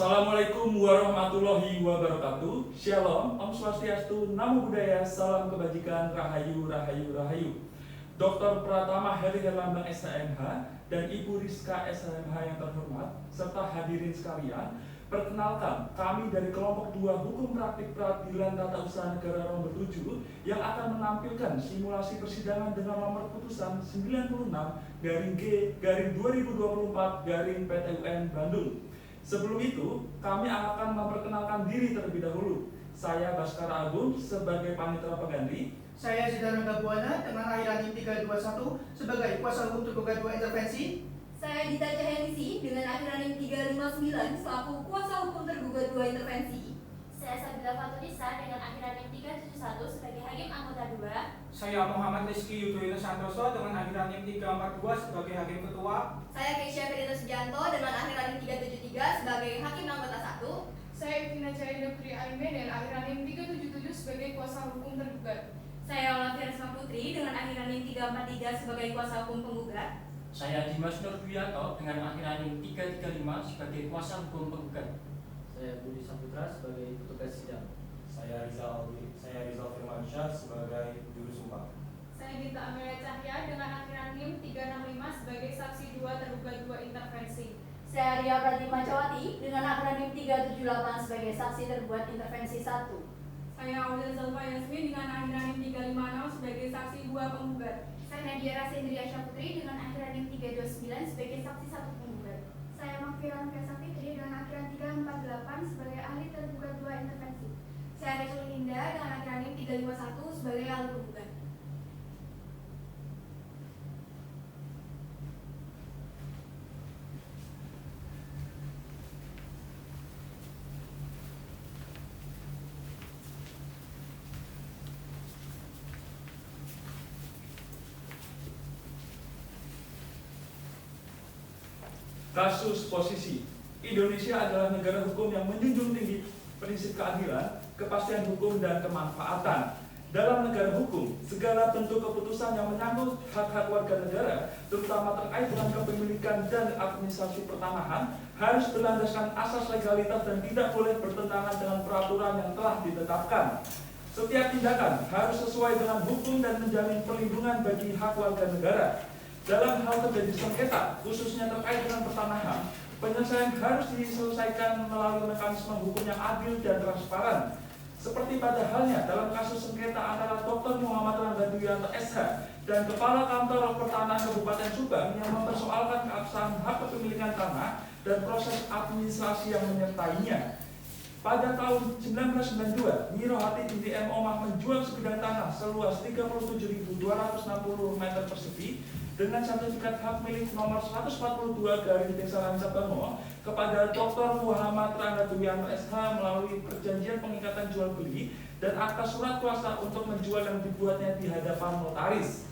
Assalamualaikum warahmatullahi wabarakatuh. Shalom, Om Swastiastu, Namo Buddhaya, Salam Kebajikan, Rahayu, Rahayu, Rahayu. Dr. Pratama Heri Herlambang SHMH dan Ibu Rizka SHMH yang terhormat, serta hadirin sekalian, perkenalkan kami dari kelompok 2 Hukum Praktik Peradilan Tata Usaha Negara nomor 7 yang akan menampilkan simulasi persidangan dengan nomor putusan 96-G-2024-PTUN Bandung. Sebelum itu, kami akan memperkenalkan diri terlebih dahulu. Saya Baskara Agung sebagai panitera pengganti. Saya Sidarangga Buana dengan akhiran 321 sebagai kuasa hukum tergugat 2 intervensi. Saya Dita Cahyandisi dengan akhiran 359 selaku kuasa hukum tergugat 2 intervensi. Saya Sabila Fatunisa dengan akhiran 371 sebagai hakim anggota 2. Saya Muhammad Rizky Yudhoyono Santoso dengan akhiran 342 sebagai hakim ketua. Saya Keisha Ferito Sugianto dengan akhiran 373 sebagai hakim anggota 1. Saya Evina Jaya Putri Aime dengan akhiran 377 sebagai kuasa hukum tergugat. Saya Olafia Risma Putri dengan akhiran 343 sebagai kuasa hukum penggugat. Saya Dimas Nurbianto dengan akhiran 335 sebagai kuasa hukum penggugat. Saya Budi Saputra sebagai petugas sidang. Saya Rizal Firmansyah sebagai juru sumpah. Saya Dita Amelia Cahya dengan akhiran NIM 365 sebagai saksi 2 tergugat 2 intervensi. Saya Ria Pratima Cawati dengan akhiran 378 sebagai saksi tergugat intervensi 1. Saya Aulia Zalfa Yasmin dengan akhiran NIM 356 sebagai saksi 2 penggugat. Saya Nadia Rasendria Syaputri dengan akhiran 329 sebagai saksi 1 penggugat. Saya Makfiran Kesa Fitri dengan akhiran 348 sebagai ahli tergugat 2 intervensi. Saya Resul Linda dengan akhiran 351 sebagai ahli penggugat. Kasus posisi. Indonesia adalah negara hukum yang menjunjung tinggi prinsip keadilan, kepastian hukum, dan kemanfaatan. Dalam negara hukum, segala bentuk keputusan yang menyangkut hak-hak warga negara, terutama terkait dengan kepemilikan dan administrasi pertanahan, harus berlandaskan asas legalitas dan tidak boleh bertentangan dengan peraturan yang telah ditetapkan. Setiap tindakan harus sesuai dengan hukum dan menjamin perlindungan bagi hak warga negara. Dalam hal terjadi sengketa, khususnya terkait dengan pertanahan, penyelesaian harus diselesaikan melalui mekanisme hukum yang adil dan transparan. Seperti pada halnya dalam kasus sengketa antara Dr. Muhammad Rangga Dwianto SH dan Kepala Kantor Pertanahan Kabupaten Subang yang mempersoalkan keabsahan hak kepemilikan tanah dan proses administrasi yang menyertainya. Pada tahun 1992, Nyirohati binti M. Omah menjual sebidang tanah seluas 37.260 meter persegi dengan sertifikat hak milik nomor 142/Desa kepada Dr. Muhammad Rangga Dwianto SH melalui perjanjian pengikatan jual beli dan akta surat kuasa untuk menjual yang dibuatnya di hadapan notaris.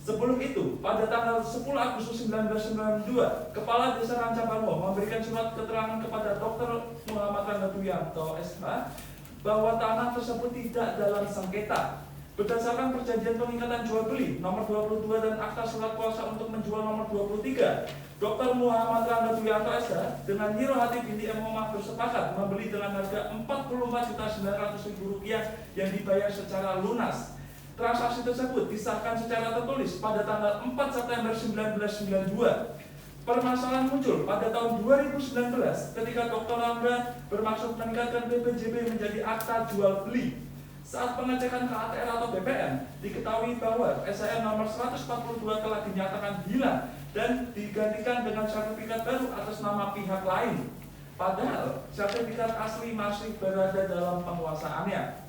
Sebelum itu, pada tanggal 10 Agustus 1992, Kepala Desa Rancabango memberikan surat keterangan kepada Dr. Muhammad Rangga Dwianto SH bahwa tanah tersebut tidak dalam sengketa. Berdasarkan perjanjian pengikatan jual beli nomor 22 dan akta surat kuasa untuk menjual nomor 23, Dr. Muhammad Rangga Dwianto SH dengan Nyirohati binti M. Omah bersepakat membeli dengan harga Rp44.900.000 yang dibayar secara lunas. Transaksi tersebut disahkan secara tertulis pada tanggal 4 September 1992. Permasalahan muncul pada tahun 2019 ketika Dr. Rangga bermaksud meningkatkan BPJB menjadi akta jual beli. Saat pengecekan ke ATR atau BPN, diketahui bahwa SHM nomor 142 telah dinyatakan hilang dan digantikan dengan sertifikat baru atas nama pihak lain. Padahal sertifikat asli masih berada dalam penguasaannya.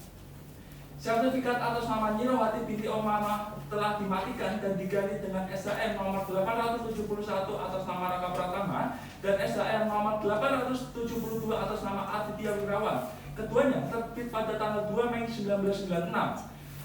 Sertifikat atas nama Nyirohati binti Omah telah dimatikan dan diganti dengan SHM nomor 871 atas nama Raka Pratama dan SHM nomor 872 atas nama Aditya Wirawan. Keduanya terbit pada tanggal 2 Mei 1996.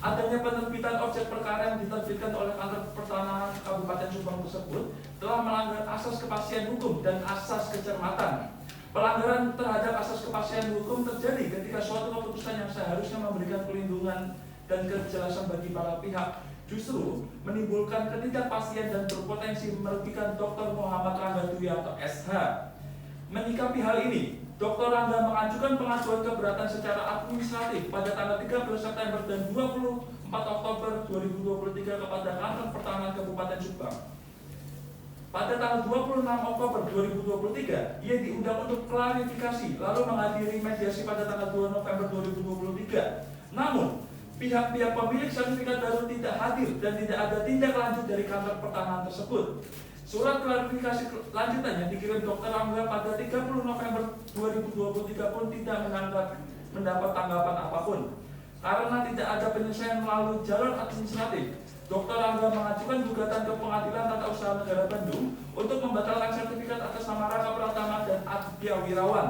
Adanya penerbitan objek perkara yang diterbitkan oleh Kantor Pertanahan Kabupaten Subang tersebut telah melanggar asas kepastian hukum dan asas kecermatan. Pelanggaran terhadap asas kepastian hukum terjadi ketika suatu keputusan yang seharusnya memberikan perlindungan dan kejelasan bagi para pihak justru menimbulkan ketidakpastian dan berpotensi merugikan Dr. Muhammad Rangga Dwianto SH. Menyikapi hal ini, Dr. Rangga mengajukan pengajuan keberatan secara administratif pada tanggal 13 September dan 24 Oktober 2023 kepada Kantor Pertahanan Kabupaten Subang. Pada tanggal 26 Oktober 2023, ia diundang untuk klarifikasi lalu menghadiri mediasi pada tanggal 2 November 2023. Namun, pihak-pihak pemilik sertifikat baru tidak hadir dan tidak ada tindak lanjut dari kantor pertahanan tersebut. Surat klarifikasi lanjutan yang dikirim Dr. Rangga pada 30 November 2023 pun tidak mendapat tanggapan apapun. Karena tidak ada penyelesaian melalui jalur administratif, Dr. Rangga mengajukan gugatan ke Pengadilan Tata Usaha Negara Bandung untuk membatalkan sertifikat atas nama Rangga Pratama dan Aditya Wirawan.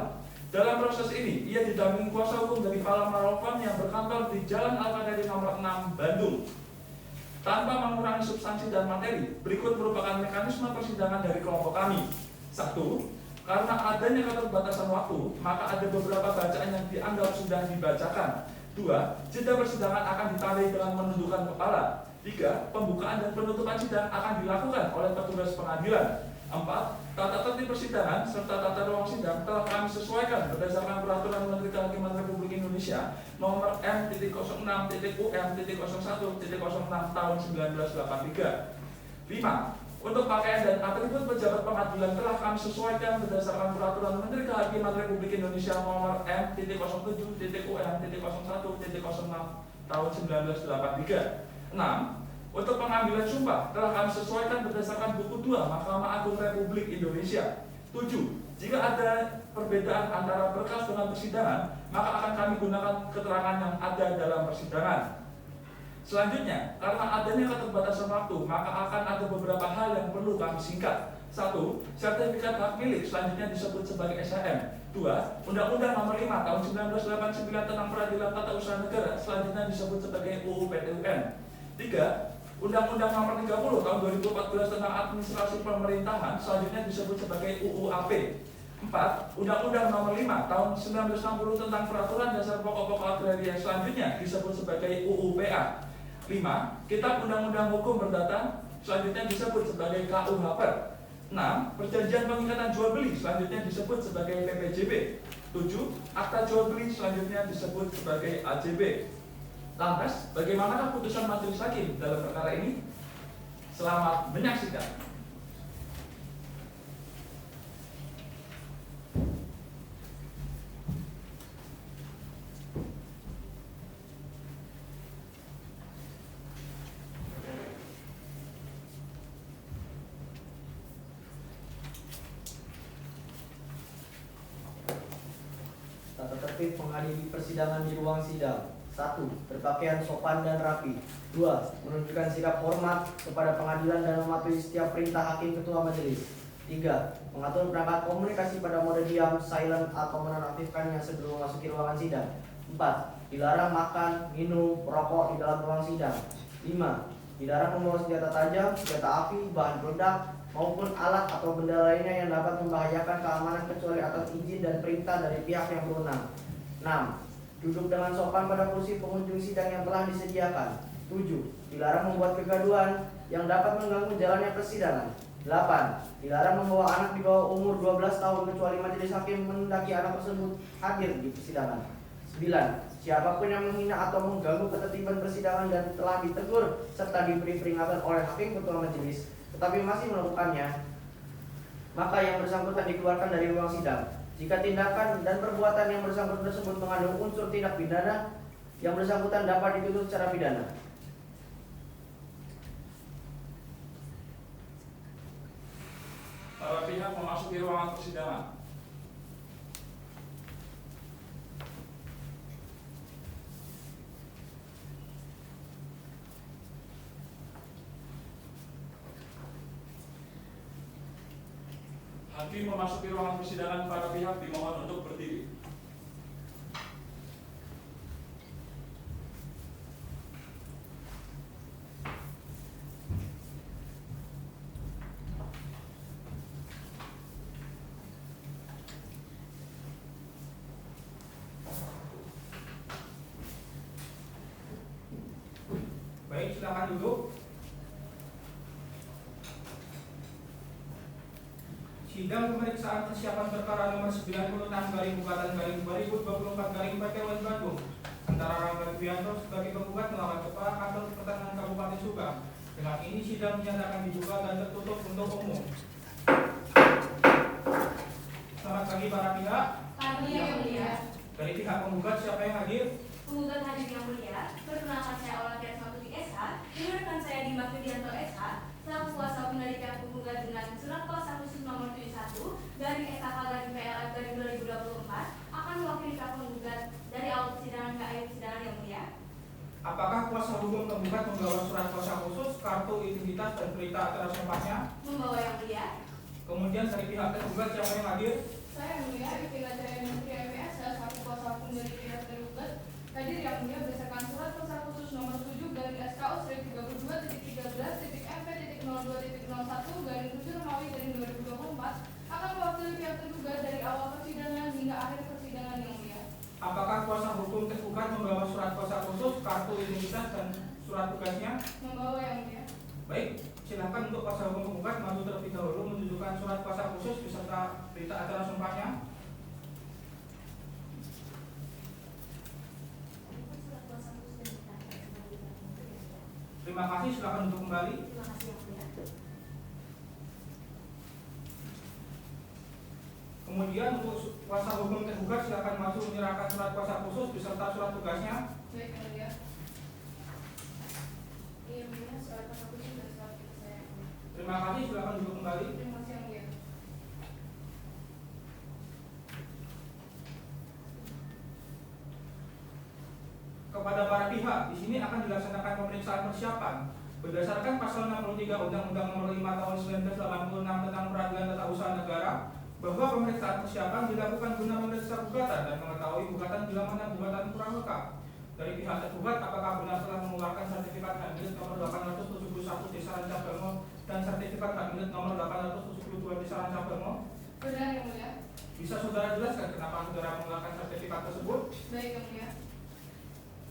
Dalam proses ini, ia didampingi kuasa hukum dari Pala Marofan yang berkantor di Jalan Al-Qadari nomor 6, Bandung. Tanpa mengurangi substansi dan materi, berikut merupakan mekanisme persidangan dari kelompok kami. 1. Karena adanya keterbatasan waktu, maka ada beberapa bacaan yang dianggap sudah dibacakan. 2. Jeda persidangan akan ditandai dengan menundukkan kepala. 3. Pembukaan dan penutupan sidang akan dilakukan oleh petugas pengadilan. 4. Tata tertib persidangan serta tata ruang sidang telah kami sesuaikan berdasarkan Peraturan Menteri Kehakiman Republik Indonesia nomor M.06.UM.01.06 tahun 1983. 5. Untuk pakaian dan atribut pejabat pengadilan telah kami sesuaikan berdasarkan Peraturan Menteri Kehakiman Republik Indonesia nomor M.07.UM.01.06 tahun 1983. 6. Untuk pengambilan sumpah telah kami sesuaikan berdasarkan buku 2 Mahkamah Agung Republik Indonesia. 7. Jika ada perbedaan antara berkas dengan persidangan, maka akan kami gunakan keterangan yang ada dalam persidangan. Selanjutnya, karena adanya keterbatasan waktu, maka akan ada beberapa hal yang perlu kami singkat. 1. Sertifikat hak milik selanjutnya disebut sebagai SHM. 2. Undang-Undang Nomor 5 Tahun 1989 tentang Peradilan Tata Usaha Negara selanjutnya disebut sebagai UU PT-UN. 3. Undang-Undang Nomor 30 Tahun 2014 tentang Administrasi Pemerintahan selanjutnya disebut sebagai UUAP. 4. Undang-Undang Nomor 5 Tahun 1960 tentang Peraturan Dasar Pokok-pokok Agraria selanjutnya disebut sebagai UUPA. 5. Kitab Undang-Undang Hukum Perdata selanjutnya disebut sebagai KUHP. 6. Perjanjian Pengikatan Jual Beli selanjutnya disebut sebagai PPJB. 7. Akta Jual Beli selanjutnya disebut sebagai AJB. Lantas, bagaimanakah putusan majelis hakim dalam perkara ini? Selamat menyaksikan. Tata tertib menghadiri persidangan di ruang sidang. 1. Berpakaian sopan dan rapi. 2. Menunjukkan sikap hormat kepada pengadilan dan mematuhi setiap perintah hakim ketua majelis. 3. Mengatur perangkat komunikasi pada mode diam, silent, atau menonaktifkannya sebelum memasuki ruangan sidang. 4. Dilarang makan, minum, merokok di dalam ruang sidang. 5. Dilarang membawa senjata tajam, senjata api, bahan peledak, maupun alat atau benda lainnya yang dapat membahayakan keamanan kecuali atas izin dan perintah dari pihak yang berwenang. 6. Duduk dengan sopan pada kursi pengunjung sidang yang telah disediakan. 7. Dilarang membuat kegaduhan yang dapat mengganggu jalannya persidangan. 8. Dilarang membawa anak di bawah umur 12 tahun kecuali majelis hakim menghendaki anak tersebut hadir di persidangan. 9. Siapapun yang menghina atau mengganggu ketertiban persidangan dan telah ditegur serta diberi peringatan oleh hakim ketua majelis tetapi masih melakukannya, maka yang bersangkutan dikeluarkan dari ruang sidang. Jika tindakan dan perbuatan yang bersangkutan tersebut mengandung unsur tindak pidana, yang bersangkutan dapat dituntut secara pidana. Para pihak memasuki ruangan persidangan. Hakim memasuki ruangan persidangan, para pihak dimohon untuk berdiri. Baik, silakan duduk. Sidang pemeriksaan persiapan perkara nomor 96/2024 PT Bandung antara Rangga Wianto sebagai penggugat melawan Kepala Kantor Pertanahan Kabupaten Subang. Dengan ini sidang dinyatakan dibuka dan tertutup untuk umum. Selamat pagi para pihak. Pagi yang mulia. Dari pihak penggugat siapa yang hadir? Penggugat hadir yang mulia, perkenalkan saya Olaviat Matuti SH, dengan rekan saya Dimas Widianto SH, selaku kuasa hukum dari pihak penggugat dengan surat kuasa khusus nomor 71 dari SHK garing PLF dari 2024 akan mewakili pihak penggugat dari awal persidangan ke akhir persidangan yang mulia. Apakah kuasa hukum penggugat membawa surat kuasa khusus, kartu identitas dan berita acara sumpahnya? Membawa yang mulia. Kemudian dari pihak tergugat siapa yang hadir? Saya yang mulia, Ipina Jaya Menteri MPS, saya selaku kuasa hukum dari pihak tergugat. Hadir yang mulia berdasarkan surat kuasa khusus nomor 7 garing SKU 32.13.MP.02.01 garing 7 Romawi garing 2024 akan mewakili pihak tergugat dari awal persidangan hingga akhir persidangan yang mulia. Apakah kuasa hukum tergugat membawa surat kuasa khusus, kartu identitas dan surat tugasnya? Membawa yang mulia. Baik, silakan untuk kuasa hukum penggugat maju terlebih dahulu menunjukkan surat kuasa khusus beserta berita acara sumpahnya. Terima kasih, silakan untuk kembali. Terima kasih yang mulia. Kemudian untuk kuasa hukum tergugat silakan maju menyerahkan surat kuasa khusus beserta surat tugasnya. Baik yang mulia. Ini yang mulia surat kuasa khusus dan surat tugas saya. Terima kasih, silakan duduk kembali. Terima kasih yang mulia. Kepada para pihak, di sini akan dilaksanakan pemeriksaan persiapan berdasarkan pasal 63 Undang-Undang Nomor 5 Tahun 1986 tentang Peradilan Tata Usaha Negara, bahwa pemeriksaan persiapan dilakukan guna memeriksa gugatan dan mengetahui gugatan bila mana gugatan kurang lengkap. Dari pihak tergugat, apakah benar telah mengeluarkan sertifikat hak milik nomor 871 Desa Rancabelmo dan sertifikat hak milik nomor 872 Desa Rancabelmo? Benar yang mulia. Bisa saudara jelaskan kenapa saudara mengeluarkan sertifikat tersebut? Baik yang mulia.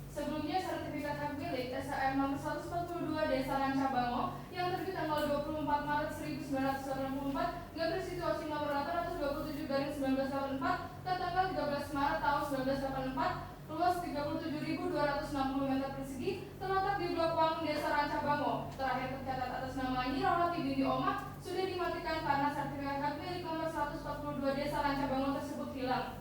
Sebelumnya sertifikat hak milik SHM nomor 142 Desa Rancabango yang terbit tanggal 24 Maret 1984 garis situasi nomor 827/1984 dan tanggal 13 Maret tahun 1984 luas 37.260 meter persegi terletak di Blok Wangun Desa Rancabango. Terakhir tercatat atas nama Nyirawati binti Omah sudah dimatikan karena sertifikat hak milik nomor 142 Desa Rancabango tersebut hilang.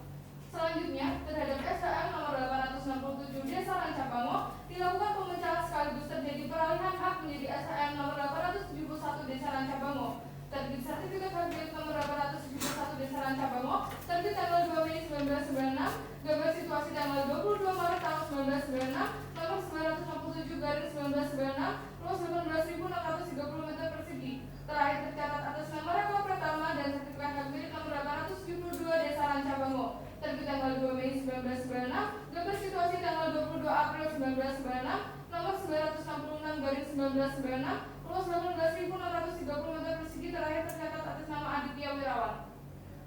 Selanjutnya, terhadap SHM nomor 867 Desa Rancabango dilakukan pemecahan sekaligus terjadi peralihan hak menjadi SHM nomor 871 Desa Rancabango. Terbit sertifikat hak milik nomor 871 Desa Rancabango terbit tanggal 2 Mei 1996, gambar situasi tanggal 22 Maret tahun 1996, nomor 967/1996, luas 18.630 meter persegi. Terakhir tercatat atas nama rekor pertama dan sertifikat hak milik nomor 872 Desa Rancabango terbit tanggal 2 Mei 1996, gambar situasi tanggal 22 April 1996, nomor 966/1996, luas 18.630 meter persegi. Terakhir tercatat atas nama Aditya Wirawan.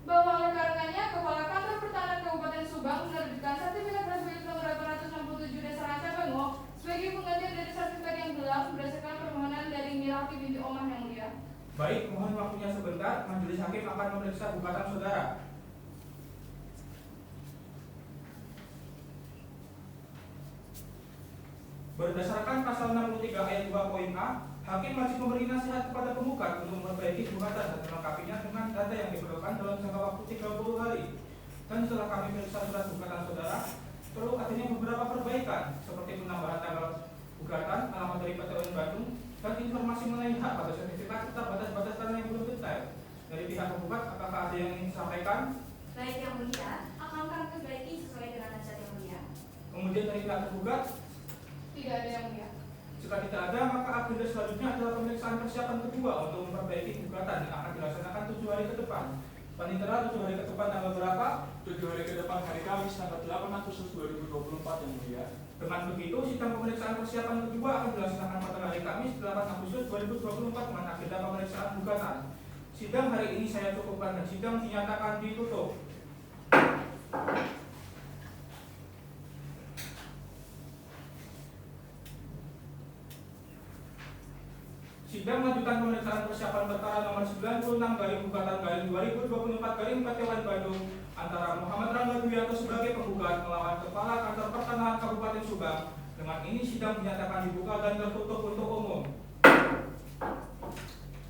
Bahwa oleh karenanya Kepala Kantor Pertanahan Kabupaten Subang menerbitkan sertifikat hak milik nomor 867 Desa Rancabango sebagai penggantian dari sertifikat yang gelap berdasarkan permohonan dari Mirati binti Omah yang mulia. Baik, mohon waktunya sebentar. Majelis Hakim akan memeriksa gugatan saudara. Berdasarkan pasal 63 ayat 2 poin A, hakim wajib memberi nasihat kepada penggugat untuk memperbaiki gugatan dan melengkapinya dengan data yang diperlukan dalam jangka waktu 30 hari. Dan setelah kami periksa surat gugatan saudara, perlu adanya beberapa perbaikan seperti penambahan tanggal gugatan, alamat dari PT UN Bandung, dan informasi mengenai hak pada sertifikat serta batas-batas tanah yang belum detail. Dari pihak penggugat, apakah ada yang ingin disampaikan? Baik yang mulia, akan kami perbaiki sesuai dengan nasihat yang mulia. Kemudian dari pihak tergugat, Tidak ada yang mulia. jika tidak ada, maka agenda selanjutnya adalah pemeriksaan persiapan kedua untuk memperbaiki gugatan yang akan dilaksanakan 7 hari ke depan. Panitera 7 hari ke depan tanggal berapa? 7 hari ke depan hari Kamis tanggal 8 Agustus 2024 yang mulia. Dengan begitu, sidang pemeriksaan persiapan kedua akan dilaksanakan pada hari Kamis 8 Agustus 2024 dengan agenda pemeriksaan gugatan. Sidang hari ini saya cukupkan dan sidang dinyatakan ditutup. Sidang melanjutkan pemeriksaan persiapan perkara nomor 96/2024/2024 Bandung antara Muhammad Rangga Duyanto sebagai penggugat melawan Kepala Kantor Pertanahan Kabupaten Subang. Dengan ini sidang dinyatakan dibuka dan tertutup untuk umum.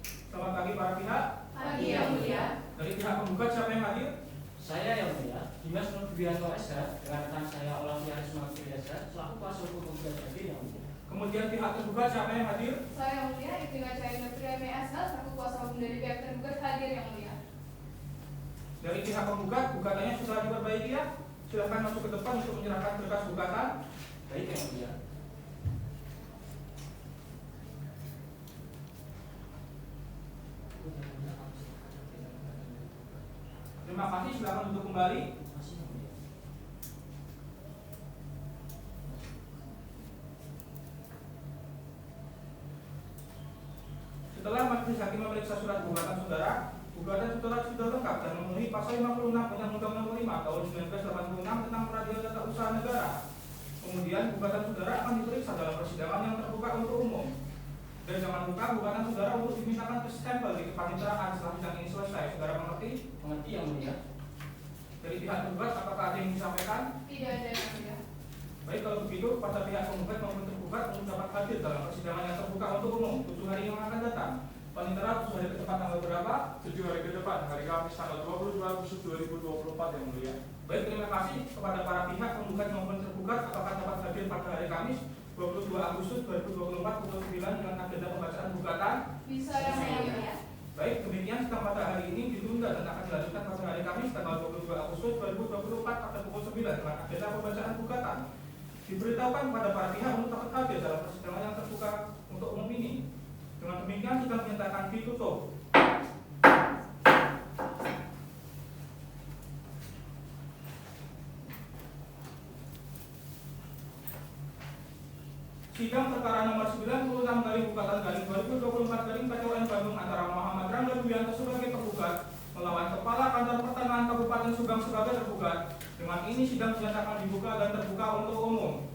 Selamat pagi para pihak. Pagi yang mulia. Dari pihak penggugat siapa yang hadir? Saya yang mulia, Dimas Nurbianto SH, dengan rekan saya Olavianus Mantri SH, selaku kuasa hukum penggugat hadir yang mulia. Kemudian pihak tergugat siapa yang hadir? Saya yang mulia, Ibtina Cahaya Nurpria MSH, selaku kuasa hukum dari pihak tergugat hadir yang mulia. Dari pihak penggugat, gugatannya sudah diperbaiki ya. Silakan masuk ke depan untuk menyerahkan berkas gugatan. Baik yang mulia. Terima kasih, silakan duduk kembali. Setelah majelis hakim memeriksa surat gugatan saudara, gugatan saudara sudah lengkap dan memenuhi pasal 56 Undang-Undang Nomor 5 Tahun 1986 tentang Peradilan Tata Usaha Negara. Kemudian gugatan saudara akan diperiksa dalam persidangan yang terbuka untuk umum. Dan jangan lupa gugatan saudara untuk dimintakan ke stempel di kepaniteraan setelah sidang ini selesai. Saudara mengerti? Mengerti yang mulia. Dari pihak tergugat, apakah ada yang disampaikan? Tidak ada yang mulia. Baik, kalau begitu pada pihak penggugat maupun tergugat untuk dapat hadir dalam persidangan yang terbuka untuk umum 7 hari yang akan datang. Panitera 7 hari ke depan tanggal berapa? 7 hari ke depan, hari Kamis tanggal 22 Agustus 2024 yang mulia. Baik, terima kasih kepada para pihak penggugat maupun tergugat. Apakah dapat hadir pada hari Kamis 22 Agustus 2024 pukul 9 dengan agenda pembacaan gugatan? Bisa yang mulia. Baik, demikian sidang pada hari ini ditunda dan akan dilanjutkan pada hari Kamis tanggal 22 Agustus 2024 pada pukul 9 dengan agenda pembacaan gugatan. Diberitahukan kepada para pihak untuk dapat hadir dalam persidangan yang terbuka untuk umum ini. Dengan demikian sidang dinyatakan ditutup. Sidang perkara nomor 96/2024/2024 Bandung antara Muhammad Rangga Duyanto sebagai penggugat melawan Kepala Kantor Pertanahan Kabupaten Subang sebagai tergugat. Dengan ini sidang dinyatakan dibuka dan terbuka untuk umum.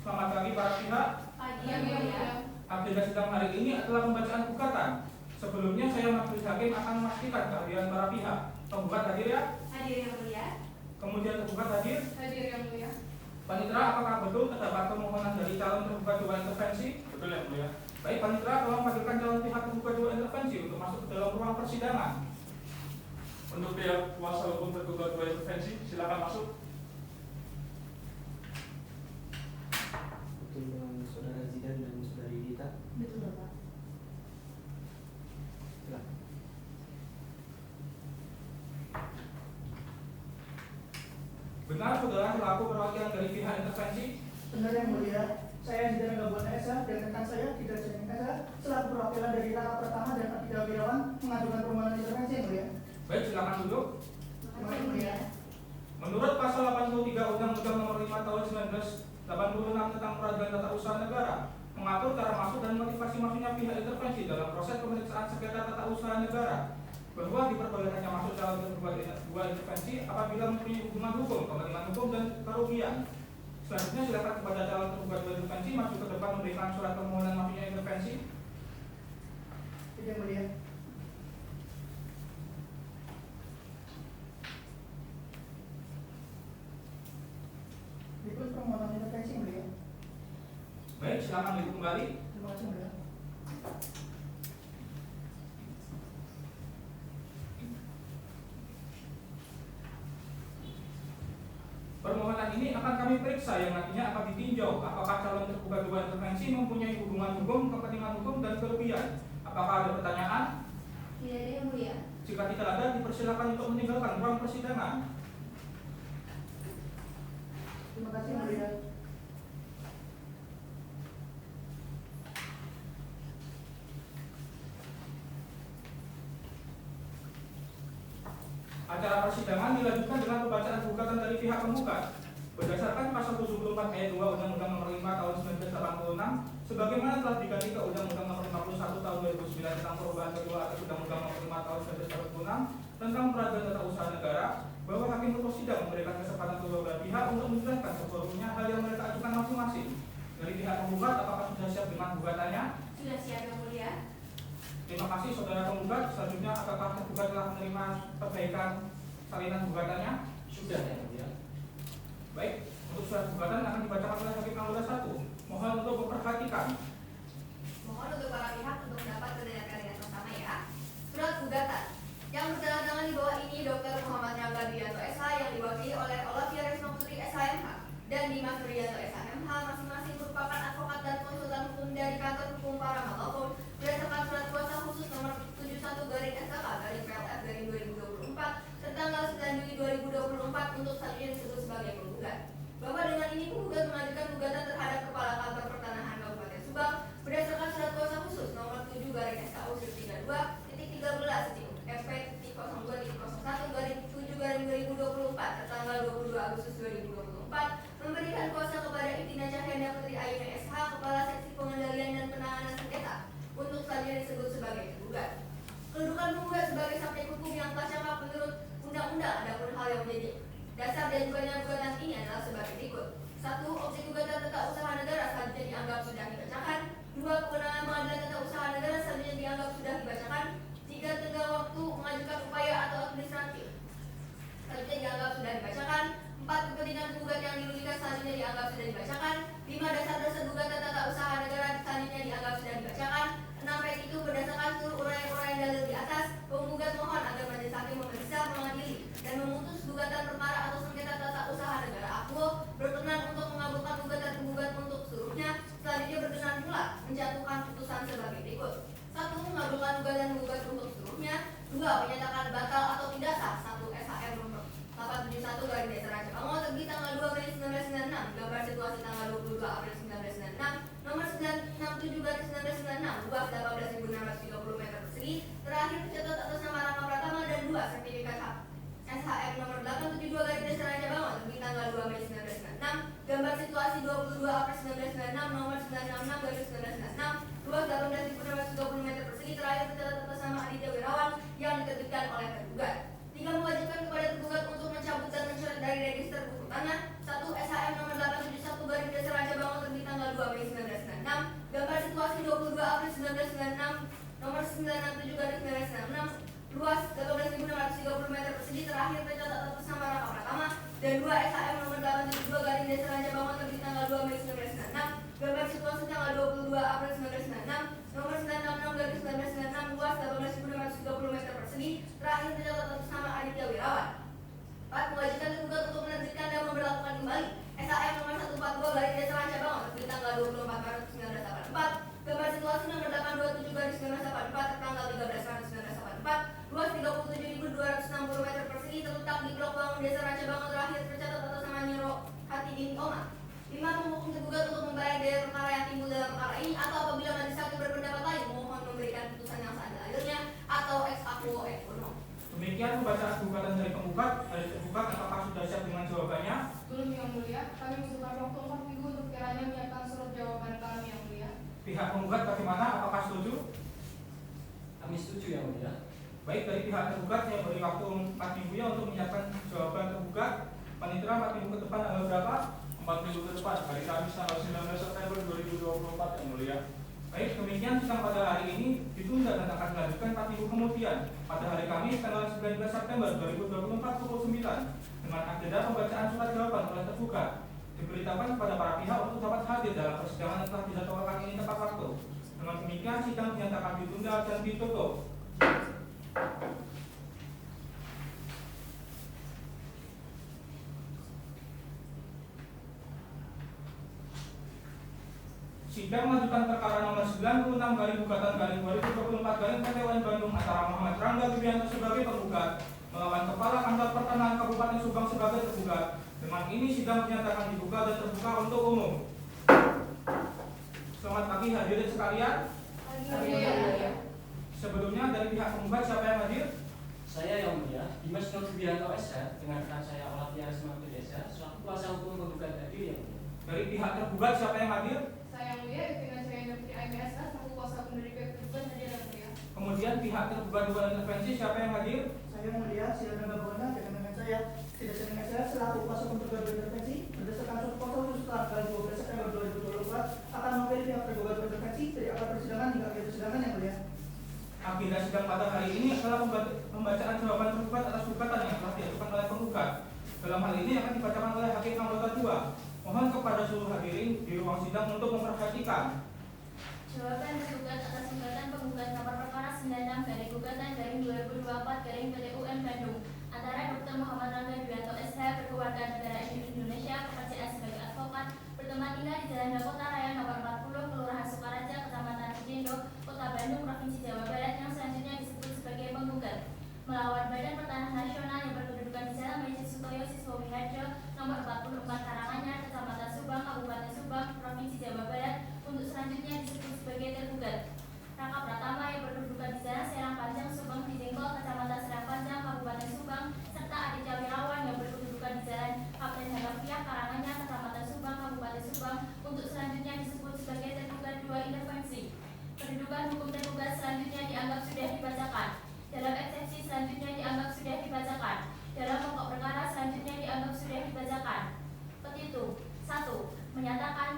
Selamat pagi para pihak. Pagi Yang mulia. Agenda sidang hari ini adalah pembacaan gugatan. Sebelumnya saya majelis hakim akan memastikan kehadiran para pihak. Penggugat hadir ya? Hadir yang mulia. Kemudian tergugat hadir. Hadir yang mulia. Panitera, apakah betul terdapat permohonan dari calon tergugat dua intervensi? Betul yang mulia. Baik, Panitera, tolong panggilkan calon pihak tergugat dua intervensi untuk masuk ke dalam ruang persidangan. Untuk pihak kuasa hukum tergugat dua intervensi, silakan masuk. Betul dengan saudara Zidan dan saudari Dita. Betul Bapak. Silakan. Benar saudara selaku perwakilan dari pihak intervensi? Benar yang mulia, saya Zidan Gabon Esa dan rekan saya Tidak Jaring Esa selaku perwakilan dari Raka Pertama dan Abida Wirawan mengajukan permohonan intervensi yang mulia. Baik, silakan duduk. Terima kasih yang mulia. Menurut pasal 83 Undang-Undang Nomor 5 Tahun 1986 tentang Peradilan Tata Usaha Negara mengatur cara masuk dan motivasi masuknya pihak intervensi dalam proses pemeriksaan sengketa tata usaha negara, bahwa diperbolehkannya masuk calon tergugat dua intervensi apabila mempunyai hubungan hukum, kepentingan hukum dan kerugian. Selanjutnya silakan kepada calon tergugat dua intervensi masuk ke depan memberikan surat permohonan masuknya intervensi. Yang mulia. Berikut permohonan intervensi yang mulia. Baik, silakan duduk kembali. Terima kasih yang mulia. Permohonan ini akan kami periksa yang nantinya akan ditinjau apakah calon tergugat dua intervensi mempunyai hubungan hukum, kepentingan hukum dan kelebihan. Apakah ada pertanyaan? Tidak ada yang mulia. Jika tidak ada, dipersilakan untuk meninggalkan ruang persidangan. Terima kasih yang mulia. Acara persidangan dilanjutkan dengan pembacaan gugatan dari pihak penggugat. Berdasarkan pasal 74 ayat 2 Undang-Undang Nomor 5 Tahun 1986, sebagaimana telah diganti ke Undang-Undang Nomor 51 Tahun 2009 tentang perubahan kedua atas Undang-Undang Nomor 5 Tahun 1946 tentang Peradilan Tata Usaha Negara, bahwa hakim ketua sidang memberikan kesempatan kedua belah pihak untuk menjelaskan sepenuhnya hal yang mereka ajukan masing-masing. Dari pihak penggugat, apakah sudah siap dengan gugatannya? Sudah siap Yang Mulia. Terima kasih saudara penggugat. Selanjutnya, apakah tergugat telah menerima perbaikan salinan gugatannya? Sudah Yang Mulia. Baik, untuk surat gugatan akan dibacakan oleh Hakim Anggota 1. Mohon untuk memperhatikan. Mohon untuk para pihak untuk dapat mendengarkan dengan bersama ya. Surat gugatan yang bertanda di bawah ini Dr. Muhammad Rangga Dwianto SH yang diwakili oleh Olafia Resma Putri SHMH dan Dimas Dwianto SHMH masing-masing merupakan advokat dan konsultan hukum dari kantor hukum para maupun berdasarkan surat kuasa khusus nomor 71/SKK/PLF/2024 tertanggal 9 Juli 2024 untuk selanjutnya disebut sebagai penggugat. Bahwa dengan ini penggugat mengajukan gugatan terhadap Kepala Kantor Pertanahan Kabupaten Subang berdasarkan surat kuasa khusus nomor 7/SKU-13-SP/02.02/01/2024 tertanggal 22 Agustus 2024 memberikan kuasa kepada Itina Cahyanda Putri Ayuni SH Kepala Seksi Pengendalian dan Penanganan Sengketa untuk selanjutnya disebut sebagai tergugat. Kedudukan penggugat sebagai subjek hukum yang telah cakap menurut undang-undang, adapun hal yang menjadi dasar diajukannya gugatan ini adalah sebagai berikut. 1. Objek gugatan tata usaha negara selanjutnya dianggap sudah dibacakan. 2. Kewenangan pengadilan tata usaha negara selanjutnya dianggap sudah dibacakan. 3. Tenggang waktu mengajukan upaya atau administratif selanjutnya dianggap sudah dibacakan. 4. Kepentingan penggugat yang dirugikan selanjutnya dianggap sudah dibacakan. 5. Dasar-dasar gugatan tata usaha negara selanjutnya dianggap sudah dibacakan. 6. Baik itu berdasarkan seluruh uraian-uraian dalil di atas, penggugat mohon agar majelis hakim memeriksa, mengadili, dan memutus gugatan perkara atau sengketa tata usaha negara akuo berkenan untuk mengabulkan gugatan penggugat untuk seluruhnya. Selanjutnya berkenan pula menjatuhkan putusan sebagai berikut. 1. Mengabulkan gugatan penggugat untuk seluruhnya. 2. Menyatakan batal atau tidak sah 1 SHM nomor 871/Raja Bango terbit tanggal 2 Mei 1996, gambar situasi tanggal 22 April 1996, nomor 967/1996, luas 18.630 meter persegi, terakhir tercatat atas nama Rangga Pratama, dan 2 sertifikat hak SHM nomor 872/Raja Bango terbit tanggal 2 Mei 1996, gambar situasi 22 April 1996, nomor 966/1996, luas 18.630 meter persegi, terakhir tercatat atas nama Aditya Wirawan yang diterbitkan oleh tergugat. 3. Mewajibkan kepada tergugat untuk mencabut dan mencoret dari register buku tangan 1 SHM nomor 871/Raja Bango terbit tanggal 2 Mei 1996, gambar situasi 22 April 1996, nomor 967/1996, luas 18.630 meter persegi, terakhir tercatat atas nama Rangga Pratama, dan 2 SHM nomor 872/Raja Bango terbit tanggal 2 Mei 1996, gambar situasi tanggal 22 April 1996, nomor 966/1996, luas 18.630 meter persegi, terakhir tercatat atas nama Aditya Wirawan. 4. Mewajibkan tergugat untuk menerbitkan dan memberlakukan kembali SHM nomor 142/Raja Bango terbit tanggal 24 Maret 1984, gambar situasi nomor 827/1984 tertanggal 13 Maret 1984, luas 37.260 meter persegi, terletak di Blok Bangun Desa Raja Bango, terakhir tercatat atas nama Nyiro Hati Binti Oma. 5. Menghukum tergugat untuk membayar biaya perkara yang timbul dalam perkara ini, atau apabila majelis hakim berpendapat lain mohon memberikan putusan yang seadil-adilnya atau ex aequo et bono. Demikian pembacaan gugatan dari penggugat. Dari tergugat, apakah sudah siap dengan jawabannya? Belum Yang Mulia, kami membutuhkan waktu 4 minggu untuk kiranya menyiapkan surat jawaban kami Yang Mulia. Pihak penggugat bagaimana? Apakah setuju? Kami setuju Yang Mulia. Baik, dari pihak tergugat saya beri waktu 4 minggu ya untuk menyiapkan jawaban tergugat. Panitera 4 minggu ke depan tanggal berapa? 4 minggu ke depan, hari Kamis tanggal 19 September 2024 Yang Mulia. Baik, demikian sidang pada hari ini ditunda dan akan dilanjutkan 4 minggu kemudian pada hari Kamis tanggal 19 September 2024 pukul 9 dengan agenda pembacaan surat jawaban oleh tergugat. Diberitakan kepada para pihak untuk dapat hadir dalam persidangan yang telah dijadwalkan ini tepat waktu. Dengan demikian sidang dinyatakan ditunda dan ditutup. Sidang lanjutan perkara nomor 96/gugatan/2024 PT UN Bandung antara Muhammad Rangga Dwianto sebagai penggugat melawan Kepala Kantor Pertanahan Kabupaten Subang sebagai tergugat. Dengan ini sidang dinyatakan dibuka dan terbuka untuk umum. Selamat pagi hadirin sekalian. Sebelumnya dari pihak penggugat siapa yang hadir? Saya Yang Mulia, Dimas Dwianto SH dengan rekan saya Olafia Resma Putri SH selaku kuasa hukum penggugat hadir Yang Mulia. Dari pihak tergugat siapa yang hadir? Saya Yang Mulia, Itina Cahyanda Putri Ayuni SH selaku kuasa hukum dari pihak tergugat hadir Yang Mulia. Kemudian pihak tergugat dua intervensi siapa yang hadir? Saya Yang Mulia, Sidang Gabungan dengan saya tidak sengaja selaku kuasa hukum tergugat intervensi berdasarkan surat kuasa khusus tanggal 12 September 2024 agenda sidang pada hari ini adalah pembacaan jawaban tergugat atas gugatan yang telah diajukan oleh penggugat. Dalam hal ini akan dibacakan oleh hakim anggota 2. Mohon kepada seluruh hadirin di ruang sidang untuk memperhatikan. Jawaban tergugat atas gugatan penggugat nomor perkara 96 dari gugatan garing 2024 garing PT UN Bandung antara Dr. Muhammad Rangga Dwianto SH berkeluarga negara Indonesia pekerjaan sebagai advokat bertempat tinggal di Jalan Dakota Raya nomor 40 Kelurahan Sukaraja Kecamatan Ciendo Kota Bandung Provinsi Jawa Barat yang selanjutnya disebut sebagai penggugat melawan Badan Pertanahan Nasional yang berkedudukan di Jalan Majen Sutoyo Siswowiharjo nomor 44 Karanganyar Kecamatan Subang Kabupaten Subang Provinsi Jawa Barat untuk selanjutnya disebut sebagai tergugat. Raka Pratama yang berkedudukan di Jalan Serang Panjang Subang Cijengkol Kecamatan Serang Panjang Kabupaten Subang serta Aditya Wirawan yang berkedudukan di Jalan Kapten Hanafiah Karanganyar Kecamatan Subang Kabupaten Subang untuk selanjutnya disebut sebagai tergugat 2 intervensi. Kedudukan hukum tergugat selanjutnya dianggap sudah dibacakan. Dalam eksepsi selanjutnya dianggap sudah dibacakan. Dalam pokok perkara selanjutnya dianggap sudah dibacakan. Petitum 1. Menyatakan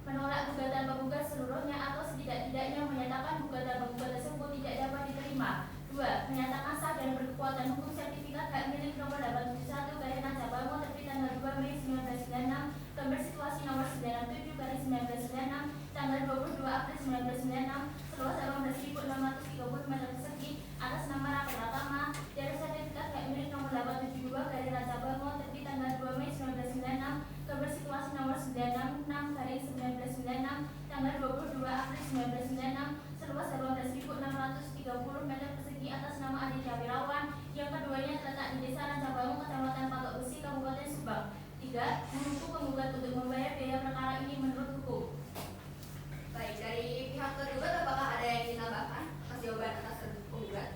menolak gugatan penggugat seluruhnya atau setidak-tidaknya menyatakan gugatan penggugat tersebut tidak dapat diterima. 2. Menyatakan sah dan berkekuatan hukum sertifikat hak milik nomor 871 garis Raja Bangun terbit tanggal 2 Mei 1996 gambar situasi nomor 97 garis 1996 tanggal 22 April 1996 seluas 18.630 meter persegi atas nama Raka Pratama dari sertifikat hak milik nomor 872 garis Raja Bangun terbit tanggal 2 Mei 1996 gambar situasi nomor 966 garis 1996 tanggal 22 April 1996 seluas 18.630 meter persegi atas nama Aditya Wirawan yang keduanya terletak di Desa Rancabangun Kecamatan Patok Besi Kabupaten Subang. 3. Mendukung penggugat untuk membayar biaya perkara ini menurut hukum. Baik, dari pihak tergugat apakah ada yang ingin tambahkan atas jawaban atas penggugat?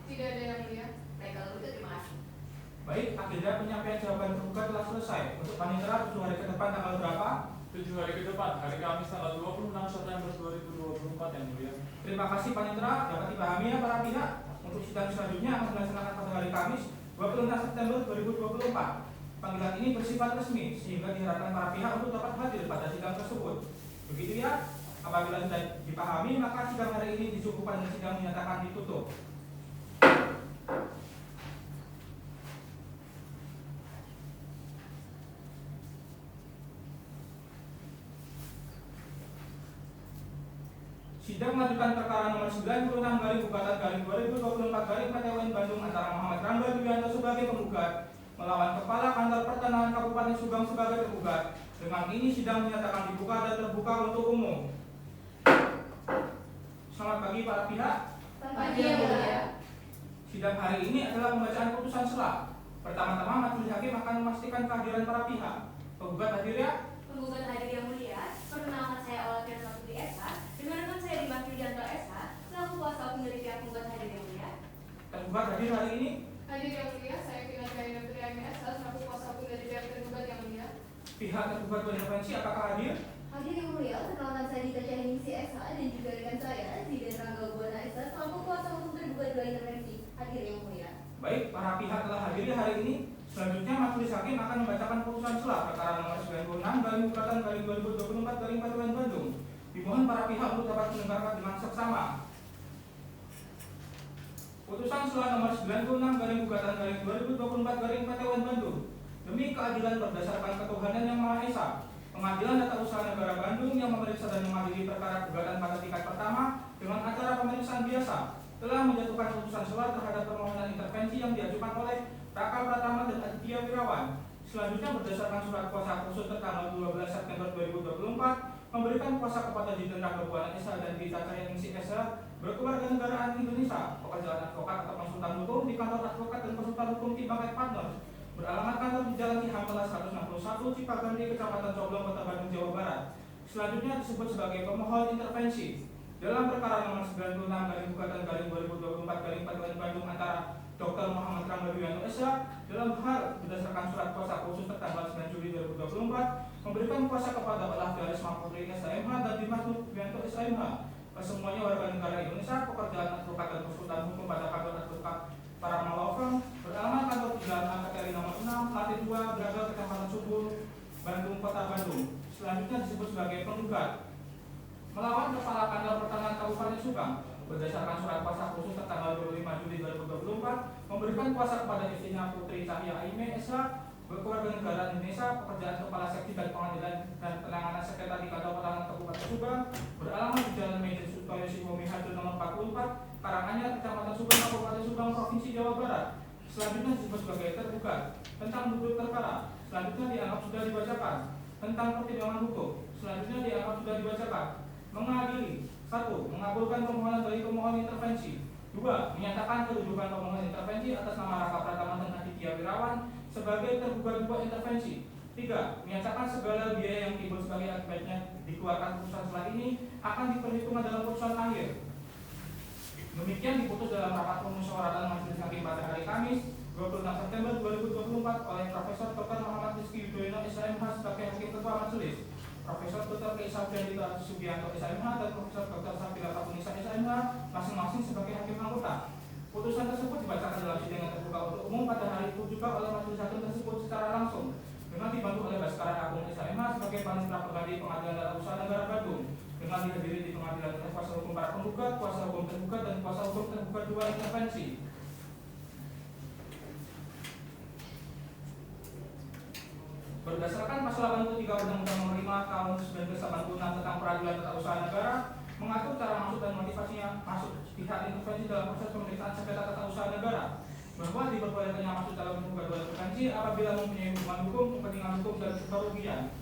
Tidak ada yang mulia. Baik, kalau begitu terima kasih. Baik, agenda penyampaian jawaban tergugat telah selesai. Untuk panitera 7 hari ke depan tanggal berapa? 7 hari ke depan, hari Kamis tanggal 26 September 2024 yang mulia. Terima kasih panitera, dapat dipahami ya para pihak. Untuk sidang selanjutnya akan dilaksanakan pada hari Kamis 26 September 2024. Panggilan ini bersifat resmi sehingga diharapkan para pihak untuk dapat hadir pada sidang tersebut. Begitu ya, apabila sudah dipahami maka sidang hari ini dicukupkan dan sidang dinyatakan ditutup. Sidang melanjutkan perkara nomor 96 garing gugatan garing 2024 garing PT UN Bandung antara Muhammad Rangga Dwianto sebagai penggugat melawan Kepala Kantor Pertanahan Kabupaten Subang sebagai tergugat. Dengan ini sidang dinyatakan dibuka dan terbuka untuk umum. Selamat pagi para pihak. Pagi yang mulia. Sidang hari ini adalah pembacaan putusan sela. Pertama-tama majelis hakim akan memastikan kehadiran para pihak. Penggugat hadir ya? Penggugat hadir yang mulia. Perkenalkan saya Olavier Safitri SH. Dengan rekan saya Dimas Yulianto SH selaku kuasa hukum dari pihak penggugat hadir yang mulia. Tergugat hadir hari ini? Hadir yang mulia, saya Finas Kaina Putri Amin SH selaku kuasa hukum dari pihak tergugat yang mulia. Pihak tergugat berintervensi apakah hadir? Hadir yang mulia, perkenalkan saya Dita Cahyningsi SH dan juga rekan saya Zidan Rangga Buana SH selaku kuasa hukum tergugat 2 intervensi. Hadir yang mulia. Baik, para pihak telah hadir hari ini. Selanjutnya majelis hakim akan membacakan putusan sela perkara nomor 96 garing gugatan garing 2024 garing PT UN Bandung. Dimohon para pihak untuk dapat mendengarkan dengan seksama. Putusan sela nomor 96 garing gugatan garing 2024 garing PT UN Bandung. Demi keadilan berdasarkan ketuhanan yang Maha Esa, Pengadilan Tata Usaha Negara Bandung yang memeriksa dan mengadili perkara gugatan pada tingkat pertama dengan acara pemeriksaan biasa telah menjatuhkan putusan sela terhadap permohonan intervensi yang diajukan oleh Raka Pratama dan Aditya Wirawan. Selanjutnya berdasarkan surat kuasa khusus tertanggal 12 September 2024 memberikan kuasa kepada Zidan Rangga Buana SH dan Dita Cahyningsi SH berkeluarga negaraan Indonesia, pekerjaan advokat atau konsultan hukum di kantor advokat dan konsultan hukum Timbangkai Partners beralamat kantor di Jalan Ki Hampela 161 Cipagandi, Kecamatan Coblong, Kota Bandung, Jawa Barat. Selanjutnya disebut sebagai pemohon intervensi dalam perkara nomor 96 garing gugatan garing 2024 garing PT UN Bandung antara Dr. Muhammad Rangga Dwianto SH dalam hal berdasarkan surat kuasa khusus tertanggal 9 Juli 2024 memberikan kuasa kepada Olah Garis Mapolri SHMH dan Dimas Dwianto SHMH kesemuanya warga negara Indonesia, pekerjaan advokat dan konsultan hukum pada kantor advokat para law firm beralamat kantor di Jalan Angkateri nomor 6 lantai 2 Braga, Kecamatan Subur, Bandung, Kota Bandung. Selanjutnya disebut sebagai penggugat melawan Kepala Kantor Pertanahan Kabupaten Subang berdasarkan surat kuasa khusus tanggal 25 Juli 2024 memberikan kuasa kepada istrinya Putri Cahya Aime SH, Warganegara Indonesia, pekerjaan kepala seksi dan pengadilan dan penanganan sengketa di Kantor Pertahanan Kabupaten Subang, beralamat di Jalan Mejen Sutoyo Simomi Harjo nomor 44, Karanganyar, Kecamatan Subang, Kabupaten Subang, Provinsi Jawa Barat. Selanjutnya disebut sebagai tergugat. Tentang duduk perkara, selanjutnya dianggap sudah dibacakan. Tentang pertimbangan hukum, selanjutnya dianggap sudah dibacakan. Mengadili. 1. Mengabulkan permohonan dari pemohon intervensi. 2. Menyatakan kedudukan pemohon intervensi atas nama Raka Pratama dan Aditya Wirawan sebagai tergugat 2 intervensi. 3. Menyatakan segala biaya yang timbul sebagai akibatnya dikeluarkan putusan setelah ini akan diperhitungkan dalam putusan akhir. Demikian diputus dalam rapat pemusyawaratan Majelis Hakim pada hari Kamis 26 September 2024 oleh Profesor Dr. Muhammad Rizky Yudhoyono SMH sebagai Hakim Ketua Majelis, Profesor Dr. Keisafriandita Subianto SMH dan Profesor Dr. Safila Fatunisa SMH masing-masing sebagai Hakim Anggota. Putusan tersebut dibacakan dalam sidang terbuka untuk umum pada hari itu juga oleh Majelis Hakim tersebut secara langsung dengan dibantu oleh Baskara Agung SMH sebagai Panitera Pengganti Pengadilan Tata Usaha Negara Bandung dengan dihadiri di pengadilan oleh kuasa hukum para penggugat, kuasa hukum tergugat, dan kuasa hukum tergugat 2 intervensi. Berdasarkan pasal 83 Undang-Undang Nomor 5 Tahun 1986 tentang Peradilan Tata Usaha Negara mengatur cara masuk dan motivasinya masuk pihak intervensi dalam proses pemeriksaan sengketa tata usaha negara, bahwa diperbolehkannya masuk dalam kedua intervensi apabila mempunyai hubungan hukum, kepentingan hukum, dan kerugian.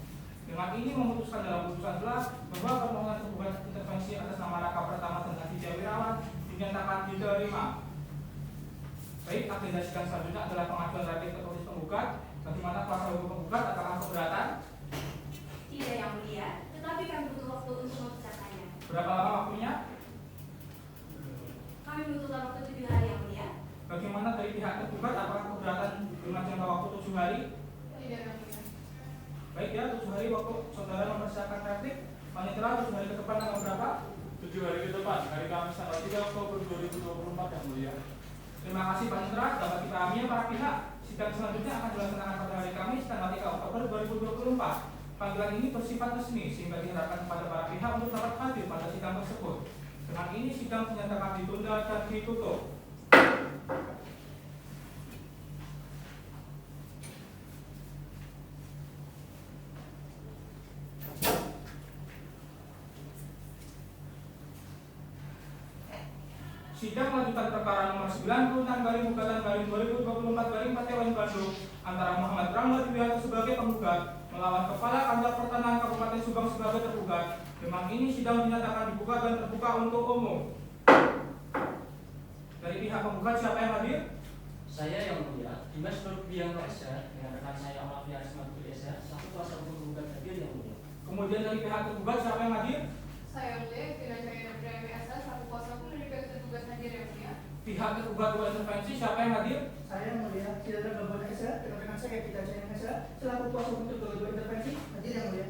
Dengan ini memutuskan dalam putusan jelas bahwa permohonan tergugat intervensi atas nama Raka Pratama dan Aditya Wirawan dinyatakan diterima. Baik, agenda sidang selanjutnya adalah pengajuan replik tertulis penggugat. Bagaimana kuasa hukum penggugat apakah keberatan? Tidak, Yang Mulia, tetapi kami butuh waktu untuk mempersiapkannya. Berapa lama waktunya? Kami membutuhkan waktu 7 hari, Yang Mulia. Bagaimana dari pihak tergugat apakah keberatan dengan jangka waktu 7 hari? Tidak, Yang Mulia. Baik ya, 7 hari waktu saudara mempersiapkan replik. Panitera 7 hari ke depan tanggal berapa? 7 hari ke depan, hari Kamis tanggal 3 Oktober 2024 yang mulia. Terima kasih Panitera, dapat dipahami para pihak. Sidang selanjutnya akan dilaksanakan pada hari Kamis tanggal 3 Oktober 2024. Panggilan ini bersifat resmi sehingga diharapkan kepada para pihak untuk dapat hadir pada sidang tersebut. Dengan ini sidang dinyatakan ditunda dan ditutup. Sidang lanjutan perkara nomor 96/2024/2024 Bandung antara Muhammad Ramlan Wibianto sebagai penggugat melawan Kepala Kantor Pertanahan Kabupaten Subang sebagai tergugat. Dengan ini sidang dinyatakan dibuka dan terbuka untuk umum. Dari pihak penggugat siapa yang hadir? Saya yang mulia, Dimas Nurbianto SH dengan rekan saya Olafia Ismail SH selaku kuasa hukum penggugat hadir yang mulia. Kemudian dari pihak tergugat siapa yang hadir? Saya yang mulia, dengan saya Ibrahim SH selaku kuasa hukum dari pihak tergugat hadir yang mulia. Pihak tergugat 2 intervensi siapa yang hadir? Saya yang mulia, Saudara Gabon SH dengan rekan saya Kita Jaya SH selaku kuasa hukum untuk kedua intervensi hadir yang mulia.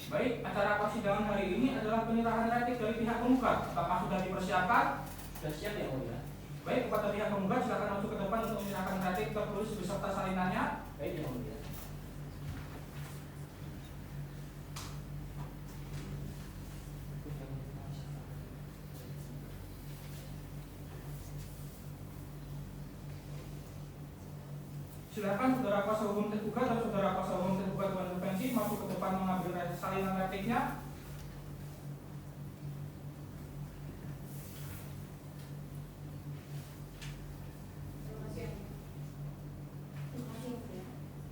Baik, acara persidangan hari ini adalah penyerahan replik dari pihak penggugat. Apakah sudah dipersiapkan? Sudah siap yang mulia. Baik, kepada pihak penggugat silakan masuk ke depan untuk menyerahkan replik tertulis beserta salinannya. Baik yang mulia. Silakan saudara kuasa hukum tergugat dan saudara kuasa hukum tergugat 2 intervensi masuk ke depan mengambil salinan repliknya.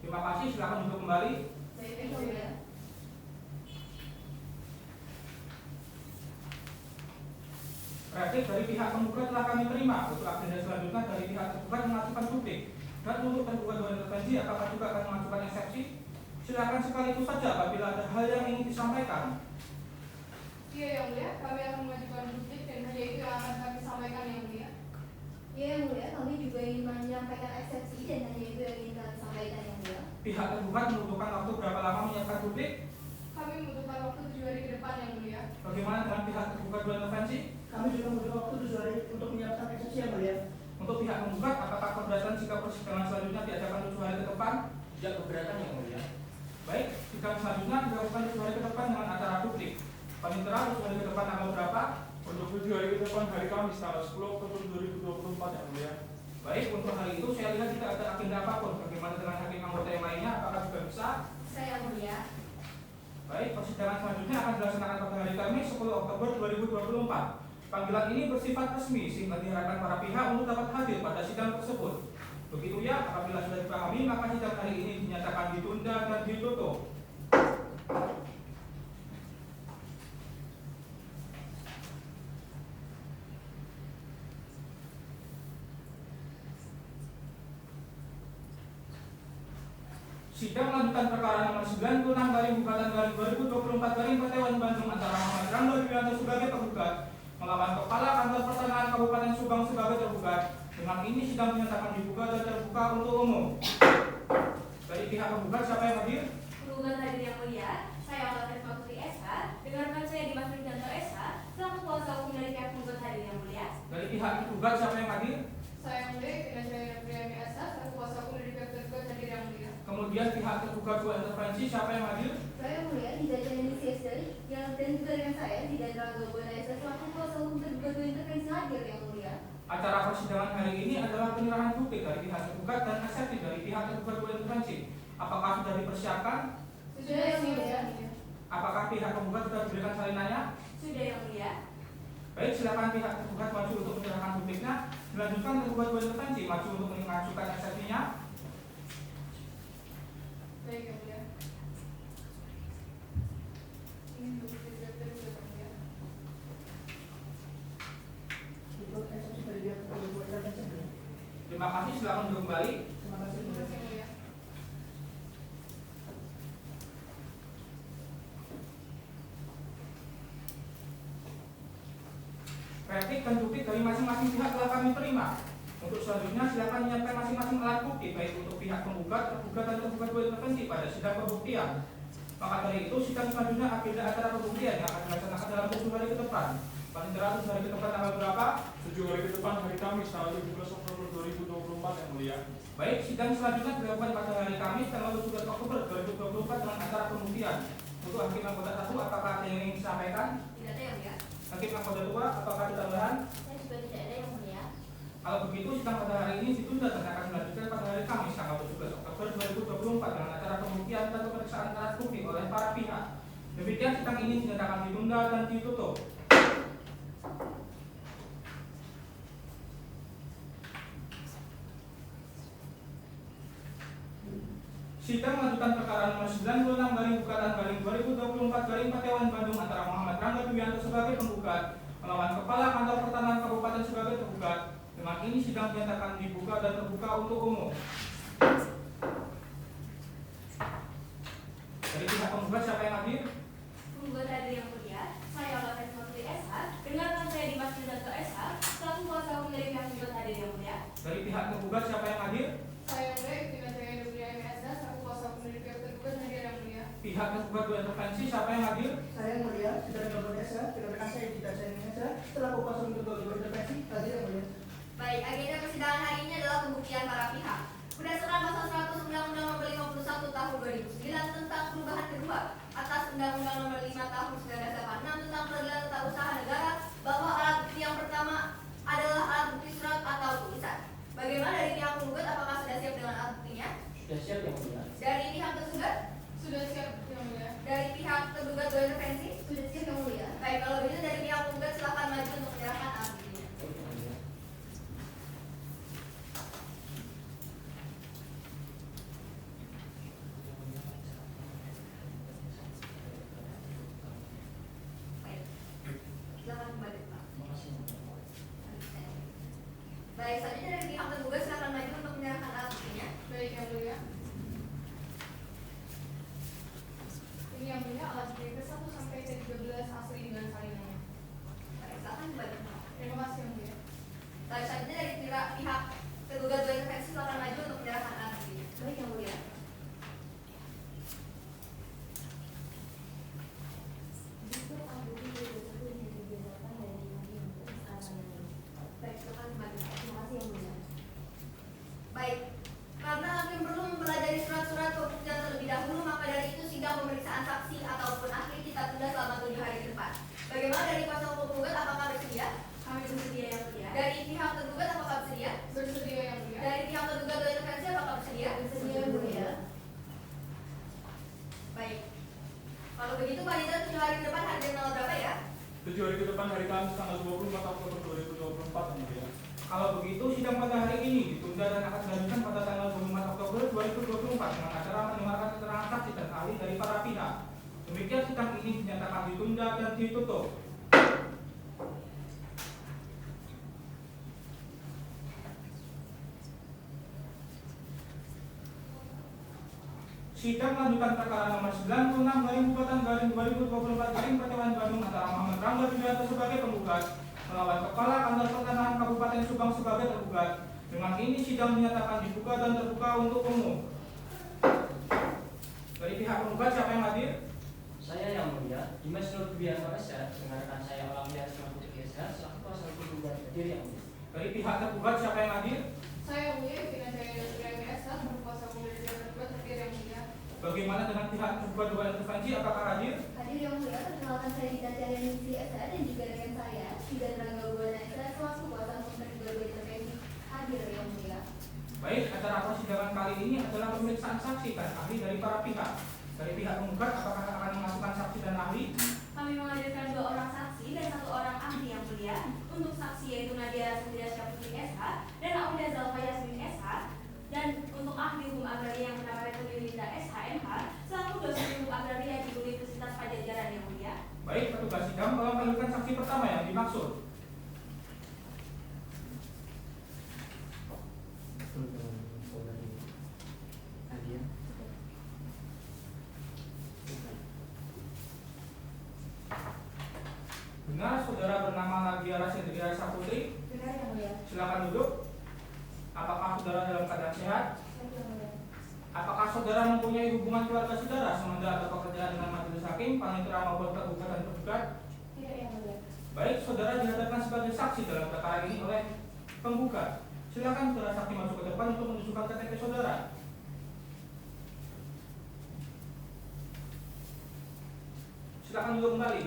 Terima kasih, silakan duduk kembali. Baik, yang mulia. Replik dari pihak penggugat telah kami terima. Untuk agenda selanjutnya dari pihak tergugat mengajukan publik. Dan untuk tergugat 2 intervensi apakah juga akan mengajukan eksepsi? Silakan sekaligus saja apabila ada hal yang ingin disampaikan. Iya, yang mulia, kami akan mengajukan duplik dan hanya itu yang akan kami sampaikan yang mulia. Ya, yang mulia, kami juga ingin menyampaikan eksepsi dan hanya itu yang ingin kami sampaikan yang mulia. Pihak tergugat membutuhkan waktu berapa lama menyiapkan publik? Kami membutuhkan waktu 7 hari ke depan yang mulia. Bagaimana dengan pihak tergugat 2 intervensi? Kami juga membutuhkan waktu 7 hari untuk menyiapkan eksepsi yang mulia. Untuk pihak penggugat, apakah keberatan jika persidangan selanjutnya diadakan 7 hari ke depan? Tidak keberatan yang mulia. Baik, sidang selanjutnya dilakukan 7 hari ke depan dengan acara publik. Panitera 7 hari ke depan tanggal berapa? Untuk video hari ke depan hari Kamis tanggal 10 Oktober 2024 yang mulia. Baik, untuk hari itu saya lihat tidak ada agenda apapun. Bagaimana dengan hakim anggota yang lainnya? Apakah juga bisa? Saya yang mulia. Baik, persidangan selanjutnya akan dilaksanakan pada hari Kamis 10 Oktober 2024. Panggilan ini bersifat resmi sehingga diharapkan para pihak untuk dapat hadir pada sidang tersebut. Begitu ya, apabila sudah dipahami, maka sidang hari ini dinyatakan ditunda dan ditutup. Sidang lanjutan perkara nomor 96 garing gugatan garing 2024 garing PTN Bandung antara Muhammad Rangga Dwianto sebagai penggugat melawan Kepala Kantor Pertanahan Kabupaten Subang sebagai tergugat. Dengan ini sidang dinyatakan dibuka dan terbuka untuk umum. Dari pihak penggugat siapa yang hadir? Penggugat hadir yang mulia. Saya Olaterisma Putri SH dengan rekan saya Dimas Widianto SH selaku kuasa hukum dari pihak penggugat hadir yang mulia. Dari pihak penggugat siapa yang hadir? Saya yang mulia Tina Jaya Priami Asa selaku kuasa hukum dari pihak tergugat hadir yang mulia. Kemudian pihak tergugat dua intervensi siapa yang hadir? Saya yang mulia Dida Jaya Siester yang dan juga dengan saya Dida Drago Bonesa selaku kuasa hukum tergugat dua intervensi hadir yang mulia. Acara persidangan hari ini adalah penyerahan bukti dari pihak tergugat dan eksepsi dari pihak tergugat dua intervensi. Apakah sudah dipersiapkan? Sudah yang mulia. Apakah pihak penggugat sudah diberikan salinannya? Sudah yang mulia. Baik, silakan pihak tergugat maju untuk menyerahkan buktinya. Dilanjutkan tergugat dua intervensi maju untuk mengajukan eksepsinya. Baik yang mulia. Ini untuk tergugat yang mulia. Untuk eksepsi dari pihak kedua intervensi. Terima kasih, silakan duduk kembali. Terima kasih. Terima kasih yang mulia. Replik dan bukti dari masing-masing pihak telah kami terima. Untuk selanjutnya silakan menyiapkan masing-masing alat bukti baik untuk pihak penggugat, tergugat dan tergugat dua intervensi pada sidang pembuktian. Maka dari itu sidang selanjutnya agenda acara pembuktian yang akan dilaksanakan dalam 7 hari ke depan. Paling terakhir hari ke depan tanggal berapa? 7 hari ke depan hari Kamis tanggal 17 Oktober 2024 yang mulia. Baik, sidang selanjutnya dilakukan pada hari Kamis tanggal 17 Oktober 2024 dengan acara pembuktian. Untuk hakim anggota 1, apakah ada yang ingin disampaikan? Tidak ada yang mulia. Hakim anggota 2, apakah ada tambahan? Saya juga tidak ada yang mulia. Kalau begitu, sidang pada hari ini ditunda dan akan dilanjutkan pada hari Kamis tanggal 17 Oktober 2024 dengan acara pembuktian dan pemeriksaan alat bukti oleh para pihak. Demikian sidang ini dinyatakan ditunda dan ditutup. Sidang lanjutan perkara nomor 96 garing gugatan garing 2024 garing PTN Bandung antara Muhammad Rangga Dwianto sebagai penggugat melawan Kepala Kantor Pertanahan Kabupaten sebagai tergugat. Dengan ini sidang dinyatakan dibuka dan terbuka untuk umum. Dari pihak penggugat siapa yang hadir? Penggugat hadir yang mulia. Saya Olaterisma Putri SH dengan rekan saya Dimas Widianto SH selaku kuasa hukum dari pihak penggugat hadir yang mulia. Dari pihak tergugat siapa yang hadir? Saya yang mulia Tina Jaya Priami Asa selaku kuasa hukum dari pihak tergugat hadir yang mulia. Pihak tergugat dua intervensi siapa yang hadir? Saya yang mulia Dida Drago Bonesa dengan rekan saya Dida Jaya selaku kuasa hukum kedua intervensi hadir yang mulia. Baik, agenda persidangan hari ini adalah pembuktian para pihak. Berdasarkan pasal 100 Undang-Undang Nomor 51 Tahun 2009 tentang perubahan kedua atas Undang-Undang Nomor 5 Tahun 1986 tentang Peradilan Tata Usaha Negara, bahwa alat bukti yang pertama adalah alat bukti surat atau tulisan. Bagaimana dari pihak penggugat, apakah sudah siap dengan alat buktinya? Sudah siap yang mulia. Dari pihak tergugat? Sudah siap yang mulia. Dari pihak tergugat dua intervensi? Sudah siap yang mulia. Baik, kalau begitu dari pihak penggugat silakan maju untuk menyerahkan alat buktinya. Baik, silakan kembali Pak. Baik, selanjutnya dari pihak tergugat silakan maju untuk menyerahkan alat buktinya. Baik yang mulia. Ini yang mulia alat bukti ke-1 sampai ke-13 asli dengan salinannya. Baik, silakan kembali Pak. Terima kasih yang mulia. Baik, selanjutnya dari pihak tergugat dua intervensi silakan maju untuk menyerahkan alat buktinya. Baik yang mulia. Baik, silakan kembali Pak. Terima kasih yang mulia. Baik, karena hakim perlu mempelajari surat-surat pembuktian terlebih dahulu, maka dari itu sidang pemeriksaan saksi ataupun ahli kita tunda selama 7 hari ke depan. Bagaimana dari kuasa hukum penggugat, apakah bersedia Kalau begitu panitia 7 hari ke depan hadir tanggal berapa ya? 7 hari ke depan hari Kamis tanggal 24 Oktober 2024 yang mulia. Kalau begitu, sidang pada hari ini ditunda dan akan dilanjutkan pada tanggal 24 Oktober 2024 dengan acara mendengarkan keterangan saksi dan ahli dari para pihak. Demikian sidang ini dinyatakan ditunda dan ditutup. Sidang lanjutan perkara nomor 96 garing gugatan garing 2024 garing PT WAN Bandung antara Muhammad Rangga Widianto sebagai penggugat melawan Kepala Kantor Pertanahan Kabupaten Subang sebagai tergugat. Dengan ini sidang dinyatakan dibuka dan terbuka untuk umum. Dari pihak penggugat siapa yang hadir? Saya yang mulia, Dimas Nur Bianto SH, dengan rekan saya Olavia Putri SH, selaku kuasa hukum penggugat hadir yang mulia. Dari pihak tergugat siapa yang hadir? Saya yang mulia, dengan saya dari SH, berkuasa hukum dari tergugat hadir yang mulia. Bagaimana dengan pihak tergugat dua intervensi? Apakah hadir? Hadir yang mulia, perkenalkan saya Dita Carianingsi SH dan juga rekan saya Tidak Rangga Buana SH selaku kuasa hukum dari kedua intervensi hadir yang mulia. Baik, acara persidangan kali ini adalah pemeriksaan saksi dan ahli dari para pihak. Dari pihak penggugat, apakah akan memasukkan saksi dan ahli? Kami menghadirkan 2 orang saksi dan 1 orang ahli yang mulia. Untuk saksi yaitu Nadia Sendiriasya Putri SH dan Aulia Zalfa Yasmin SH. Dan untuk ahli hukum agraria yang bernama Retno Linda SHMH selaku dosen hukum agraria di Universitas Pajajaran yang mulia. Baik, petugas sidang tolong panggilkan saksi pertama yang dimaksud. Benar, saudara bernama Nadia Sendiriasya Putri? Benar yang mulia. Silakan duduk. Apakah saudara dalam keadaan sehat? Benar yang mulia. Apakah saudara mempunyai hubungan keluarga saudara sementara atau pekerjaan dengan majelis hakim, panitera maupun tergugat dan tergugat? Tidak yang mulia. Baik, saudara dihadapkan sebagai saksi dalam perkara ini oleh penggugat. Silakan saudara saksi masuk ke depan untuk menunjukkan KTP saudara. Silakan duduk kembali.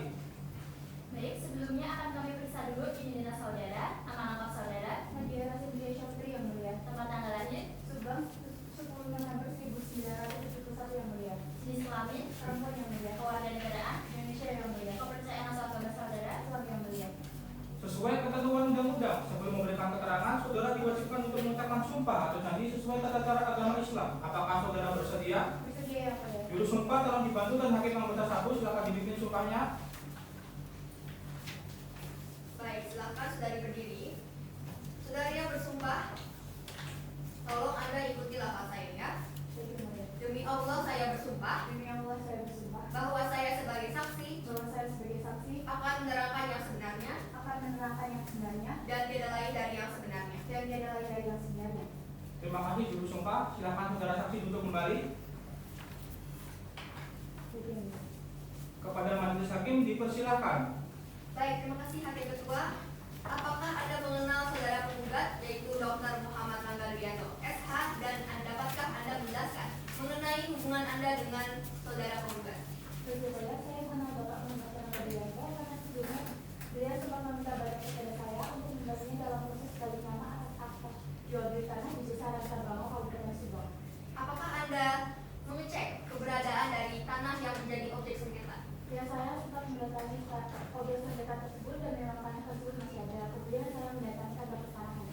Baik, sebelumnya akan kami periksa dulu identitas saudara, nama lengkap saudara, Nadia Sendiriasya Putri yang mulia. tempat tanggal lahir, Subang 10 November 1971 yang mulia. jenis kelamin, Perempuan yang mulia. kewarganegaraan, Indonesia yang mulia. kepercayaan asal agama saudara, Islam yang mulia. Sesuai ketentuan undang-undang, sebelum memberikan keterangan, saudara diwajibkan untuk mengucapkan sumpah atau janji sesuai tata cara agama Islam. Apakah saudara bersedia? Bersedia yang mulia. Juru sumpah tolong dibantu dan hakim anggota sabu silakan dibimbing sumpahnya. Baik, silakan saudari berdiri. Saudari yang bersumpah, tolong Anda ikuti lafaz saya ya. Baik yang mulia. Demi Allah saya bersumpah Demi Allah saya bersumpah bahwa saya sebagai saksi bahwa saya sebagai saksi akan menerangkan yang sebenarnya akan menerangkan yang sebenarnya dan tidak lain dari yang sebenarnya. dan tiada lain dari yang sebenarnya. Terima kasih juru sumpah. Silakan saudara saksi duduk kembali. Baik yang mulia. Kepada majelis hakim dipersilakan. Baik, terima kasih Hakim Ketua. Apakah Anda mengenal saudara penggugat yaitu Dr. Muhammad Rangga Widianto SH dan dapatkah Anda menjelaskan mengenai hubungan Anda dengan saudara penggugat? Baik yang mulia, saya mengenal Bapak Muhammad Rangga Widianto karena sebelumnya beliau sempat meminta banyak kepada saya untuk membantunya dalam proses balik nama atas jual beli tanah di Desa Rancabango, Kabupaten Subang. Apakah Anda mengecek keberadaan dari tanah yang menjadi objek sengketa? Ya, saya sempat mendatangi objek sengketa tersebut dan memang tanah tersebut masih ada. Kemudian saya mendatangi kantor pertanahan.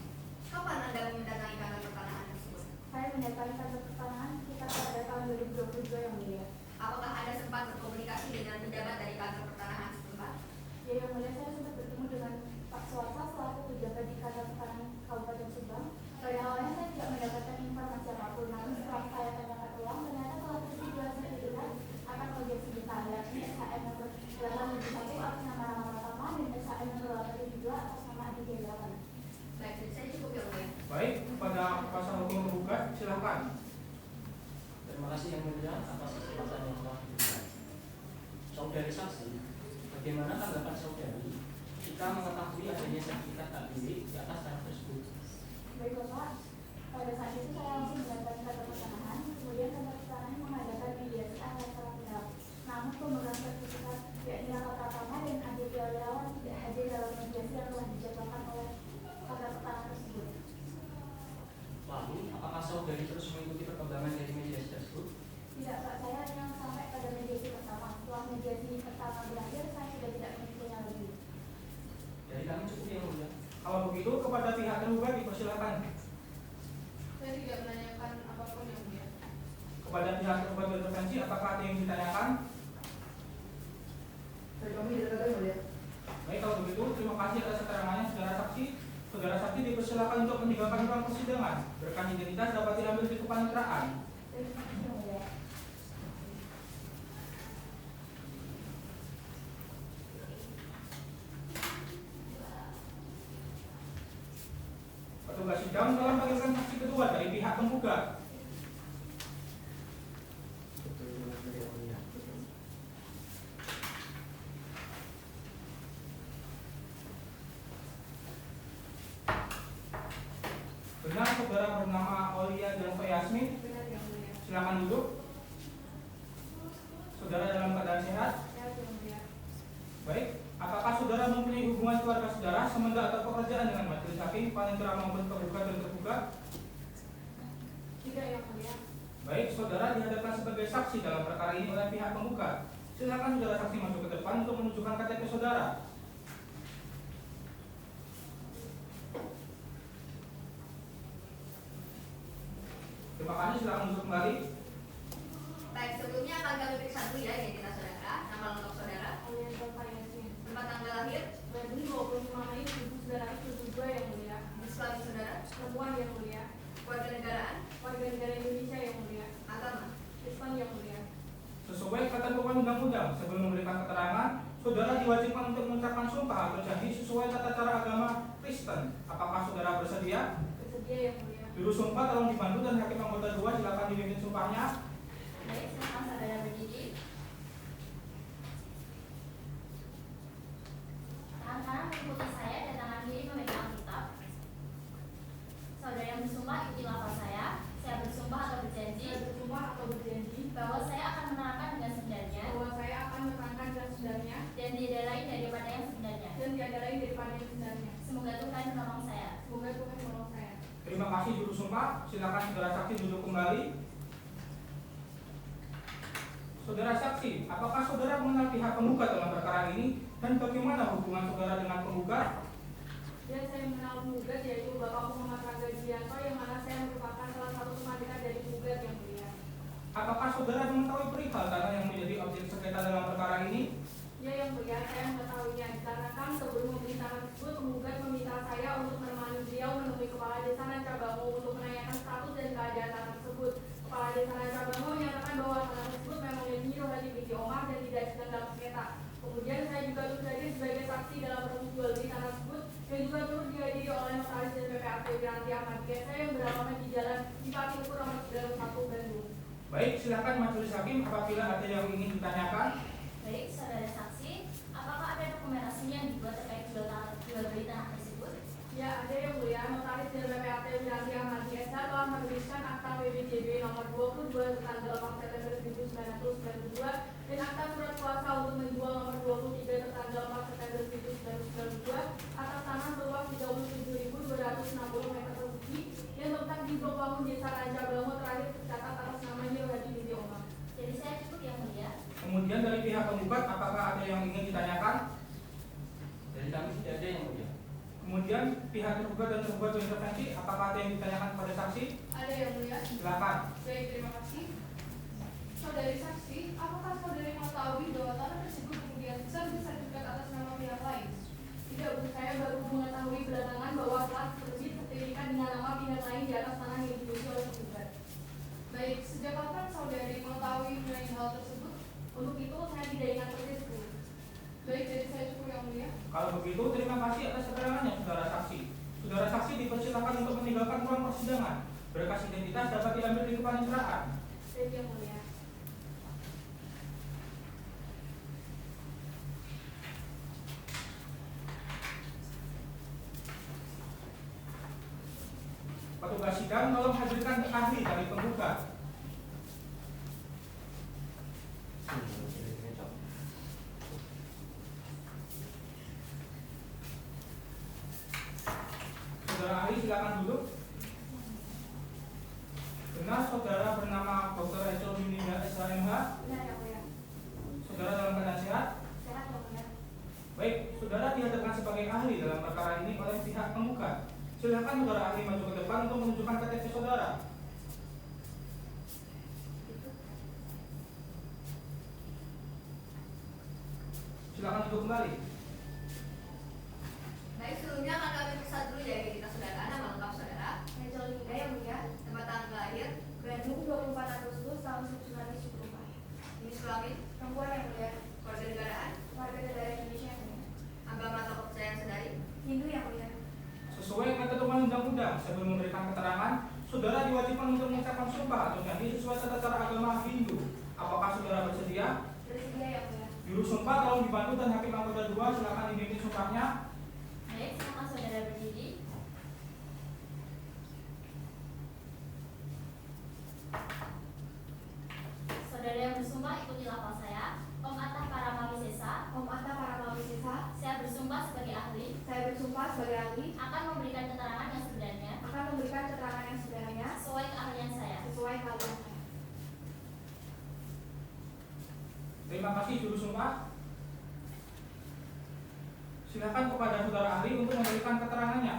Kapan Anda mendatangi kantor pertanahan tersebut? Saya mendatangi kantor pertanahan sekitar pada tahun 2022 yang mulia. Apakah Anda sempat berkomunikasi dengan pejabat dari kantor pertanahan setempat? Ya, yang mulia, saya sempat bertemu dengan Pak Suwarsa selaku pejabat di kantor pertanahan Kabupaten Subang. Pada awalnya saya tidak mendapatkan informasi apapun, namun setelah saya tanyakan ulang, ternyata telah tersedia sertifikat akan objek sengketa, yakni SHM nomor 871 atas nama Rama Pratama dan SHM nomor 872 atas nama Aditya Irawan. Baik, jadi saya cukup ya mulia. Baik, kepada kuasa hukum penggugat silakan. Terima kasih yang mulia atas kesempatan yang telah diberikan. Saudari saksi, bagaimana tanggapan saudari jika mengetahui adanya sertifikat tak milik di atas tanah tersebut? Baik Bapak, pada saat itu saya langsung mendatangi kantor pertanahan, kemudian kantor pertanahan mengadakan mediasi antar para pihak. Namun pemegang sertifikat yakni Rama Pratama dan Aditya Irawan tidak hadir dalam mediasi yang telah dijadwalkan oleh kantor pertanahan tersebut. Lalu, apakah saudari terus mengikuti perkembangan dari mediasi tersebut? Tidak Pak, saya hanya sampai pada mediasi pertama. Setelah dipersilakan untuk meninggalkan ruang persidangan. Berkas identitas dapat diambil di kepaniteraan. Terima kasih yang mulia. Petugas sidang telah memanggilkan saksi kedua dari pihak penggugat. Benar saudara bernama Aulia Janto Yasmin? Benar yang mulia. Silakan duduk. Saudara dalam keadaan sehat? Sehat yang mulia. Baik. Apakah saudara mempunyai hubungan keluarga saudara, semenjak atau pekerjaan dengan majelis hakim, panitera maupun tergugat dan tergugat? Tidak yang mulia. Baik, saudara dihadapkan sebagai saksi dalam perkara ini oleh pihak penggugat. Silakan saudara saksi masuk ke depan untuk menunjukkan KTP saudara. Terima kasih, silakan duduk kembali. Baik, sebelumnya akan kami periksa dulu ya identitas saudara. Nama lengkap saudara. Aulia Janto Yasmin. Tempat tanggal lahir. Bandung 25 Mei 1972 yang mulia. Jenis kelamin saudara. Perempuan yang mulia. Keluarga negaraan. Warga negara Indonesia yang mulia. Agama. Islam yang mulia. Sesuai ketentuan undang-undang, sebelum memberikan keterangan, saudara diwajibkan untuk mengucapkan sumpah atau janji sesuai tata cara agama Kristen. Apakah saudara bersedia? Bersedia yang mulia. Juru sumpah tolong dibantu dan hakim anggota 2 silakan dipimpin sumpahnya. Baik, silakan saudara berdiri. Tangan kanan mengikuti saya dan tangan kiri memegang Alkitab. Saudara yang bersumpah ikuti lafaz saya. Saya bersumpah atau berjanji Saya bersumpah atau berjanji bahwa saya akan menerangkan dengan sebenarnya bahwa saya akan menerangkan dengan sebenarnya dan tidak lain daripada yang sebenarnya. dan tiada lain daripada yang sebenarnya. Semoga Tuhan menolong saya. Semoga Tuhan menolong saya. Terima kasih juru sumpah. Silakan saudara saksi duduk kembali. Saudara saksi, apakah saudara mengenal pihak penggugat dalam perkara ini dan bagaimana hubungan saudara dengan penggugat? Dan saya mengenal penggugat yaitu Bapak Muhammad Rangga Dianto yang mana saya merupakan salah satu pemandiri dari penggugat yang mulia. Apakah saudara mengetahui perihal tanah yang menjadi objek sengketa dalam perkara ini? Ya yang mulia, saya mengetahuinya dikarenakan sebelum membeli tanah tersebut penggugat meminta saya untuk menemani beliau menemui Kepala Desa Nancabango untuk menanyakan status dan keadaan tanah tersebut. Kepala Desa Nancabango menyatakan bahwa tanah tersebut memang milik Rohadi binti Omar dan tidak sedang dalam sengketa. Kemudian saya juga turut hadir sebagai saksi dalam proses jual beli tanah tersebut yang juga turut dihadiri oleh notaris dan PPAT Wiranti Ahmad Gesa yang beralamat di Jalan Dipati Ukur nomor 91 Bandung. Baik, silakan majelis hakim apabila ada yang ingin ditanyakan. Baik, saudara saksi, apakah ada dokumentasi yang dibuat terkait jual beli tanah tersebut? Ya, ada yang mulia, notaris dan PPAT Wiranti Ahmad Gesa telah menuliskan akta PBJB nomor 22 tanggal 4 September 1992 dan akta surat kuasa untuk menjual nomor 23 tertanggal 4 September 1992 atas tanah seluas 37.260 meter persegi yang terletak di Blok Wangun Desa Rancabango terakhir tercatat atas nama Rohadi binti Omar. Jadi saya cukup yang mulia. Kemudian dari pihak penggugat, apakah ada yang ingin ditanyakan? Dari kami tidak ada yang mulia. Kemudian pihak tergugat dan tergugat berintervensi, apakah ada yang ditanyakan kepada saksi? Ada yang mulia. Silakan. Baik, terima kasih. Saudari saksi, apakah saudari mengetahui bahwa tanah tersebut kemudian sertifikat atas nama pihak lain? Tidak, Bu. Saya baru mengetahui belakangan bahwa telah terbit sertifikat dengan nama pihak lain di atas tanah yang dimiliki oleh penggugat. Baik, sejak kapan saudari mengetahui mengenai hal tersebut? Untuk itu saya tidak ingat persis, Bu. Baik, jadi saya cukup yang mulia. Kalau begitu, terima kasih atas keterangannya, saudara saksi. Saudara saksi dipersilakan untuk meninggalkan ruang persidangan. Berkas identitas dapat diambil di kepaniteraan. Baik, yang mulia. Petugas sidang tolong hadirkan ahli dari penggugat. Saudara ahli silakan duduk. Benar saudara bernama Dr. Rachel Yuninda SHMH? Benar, yang mulia. Saudara dalam keadaan sehat? Sehat, yang mulia. Baik, saudara dihadapkan sebagai ahli dalam perkara ini oleh pihak penggugat. Silakan saudara ahli maju ke depan untuk menunjukkan KTP saudara. Silakan duduk kembali. Baik, sebelumnya akan kami periksa dulu ya identitas saudara. Nama lengkap kelamin, Perempuan yang mulia. keluarga negaraan, Warga negara Indonesia yang mulia. agama atau kepercayaan saudari. Hindu yang mulia. Sesuai ketentuan undang-undang, sebelum memberikan keterangan, saudara diwajibkan untuk mengucapkan sumpah atau janji sesuai tata cara agama Hindu. Apakah saudara bersedia? Bersedia yang mulia. Juru sumpah tolong dibantu dan hakim anggota 2 silakan dipimpin sumpahnya. Baik, silakan saudara berdiri. Saudara yang bersumpah ikuti lafaz saya. Om Atta Paramawisesa, Om Atta Paramawisesa, saya bersumpah sebagai ahli saya bersumpah sebagai ahli akan memberikan keterangan yang sebenarnya akan memberikan keterangan yang sebenarnya sesuai keahlian saya. sesuai keahlian saya. Terima kasih juru sumpah. Silakan kepada saudara ahli untuk memberikan keterangannya.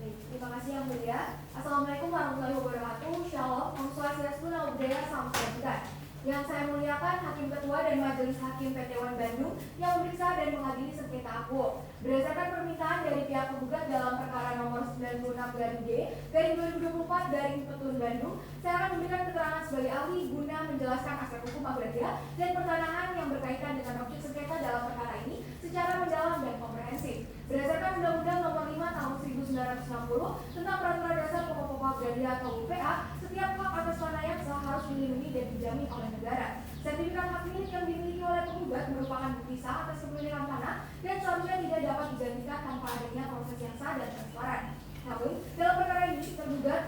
Baik, terima kasih yang mulia. Assalamualaikum warahmatullahi wabarakatuh. Shalom, Om Swastiastu, Namo Buddhaya, Salam Kebajikan. Yang saya muliakan Hakim Ketua dan Majelis Hakim PT One Bandung yang memeriksa dan mengadili sengketa akuo. Berdasarkan permintaan dari pihak penggugat dalam perkara nomor 96/G/2024/Petun Bandung, saya akan memberikan keterangan sebagai ahli guna menjelaskan aspek hukum agraria dan pertanahan yang berkaitan dengan objek sengketa dalam perkara ini secara mendalam dan komprehensif. Berdasarkan Undang-Undang Nomor 5 Tahun 1960 tentang Peraturan Dasar Pokok-Pokok Agraria atau UPA, setiap hak atas tanah yang sah harus dilindungi dan dijamin oleh negara. Sertifikat hak milik yang dimiliki oleh penggugat merupakan bukti sah atas kepemilikan tanah dan seharusnya tidak dapat digantikan tanpa adanya proses yang sah dan transparan. Namun, dalam perkara ini tergugat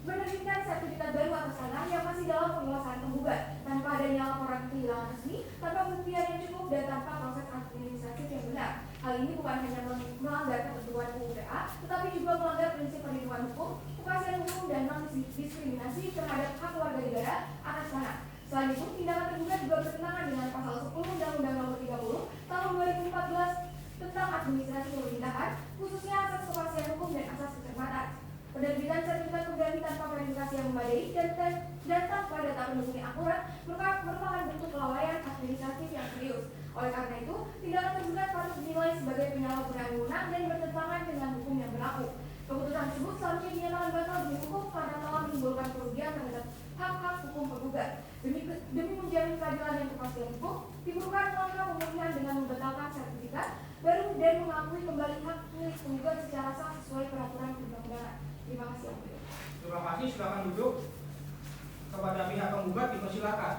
menerbitkan sertifikat baru atas tanah yang masih dalam penguasaan penggugat tanpa adanya laporan kehilangan resmi, tanpa pembuktian yang cukup dan tanpa proses administratif yang benar. Hal ini bukan hanya melanggar ketentuan UPA, tetapi juga melanggar prinsip perlindungan hukum, kepastian hukum dan non-diskriminasi terhadap hak warga negara atas tanah. Selain itu, tindakan tergugat juga bertentangan dengan pasal 10 Undang-Undang Nomor 30 Tahun 2014 tentang administrasi pemerintahan, khususnya asas kepastian hukum dan asas kecermatan. Penerbitan sertifikat pengganti tanpa verifikasi yang memadai dan tanpa data pendukung yang akurat merupakan bentuk kelalaian administratif yang serius. Oleh karena itu, tindakan tergugat patut dinilai sebagai penyalahgunaan wewenang dan bertentangan dengan hukum yang berlaku. Keputusan tersebut seharusnya dinyatakan batal demi hukum karena telah menimbulkan kerugian terhadap hak-hak hukum penggugat. Demi menjamin keadilan dan kepastian hukum, diperlukan langkah pemulihan dengan membatalkan sertifikat baru dan mengakui kembali hak milik penggugat secara sah sesuai peraturan perundang-undangan. Terima kasih. Terima kasih, silakan duduk. Kepada pihak penggugat dipersilakan.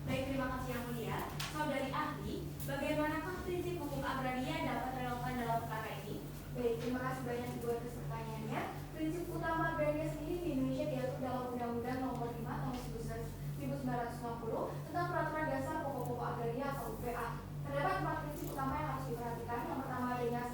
Baik, terima kasih yang mulia. Saudari ahli, bagaimanakah prinsip hukum agraria dapat relevan dalam perkara ini? Baik, terima kasih banyak Ibu atas pertanyaannya. Prinsip utama agraria sendiri di Indonesia diatur dalam Undang-Undang Nomor 5 Tahun 1960 tentang Peraturan Dasar Pokok-Pokok Agraria atau UPA. Terdapat 4 prinsip utama yang harus diperhatikan. Yang pertama adanya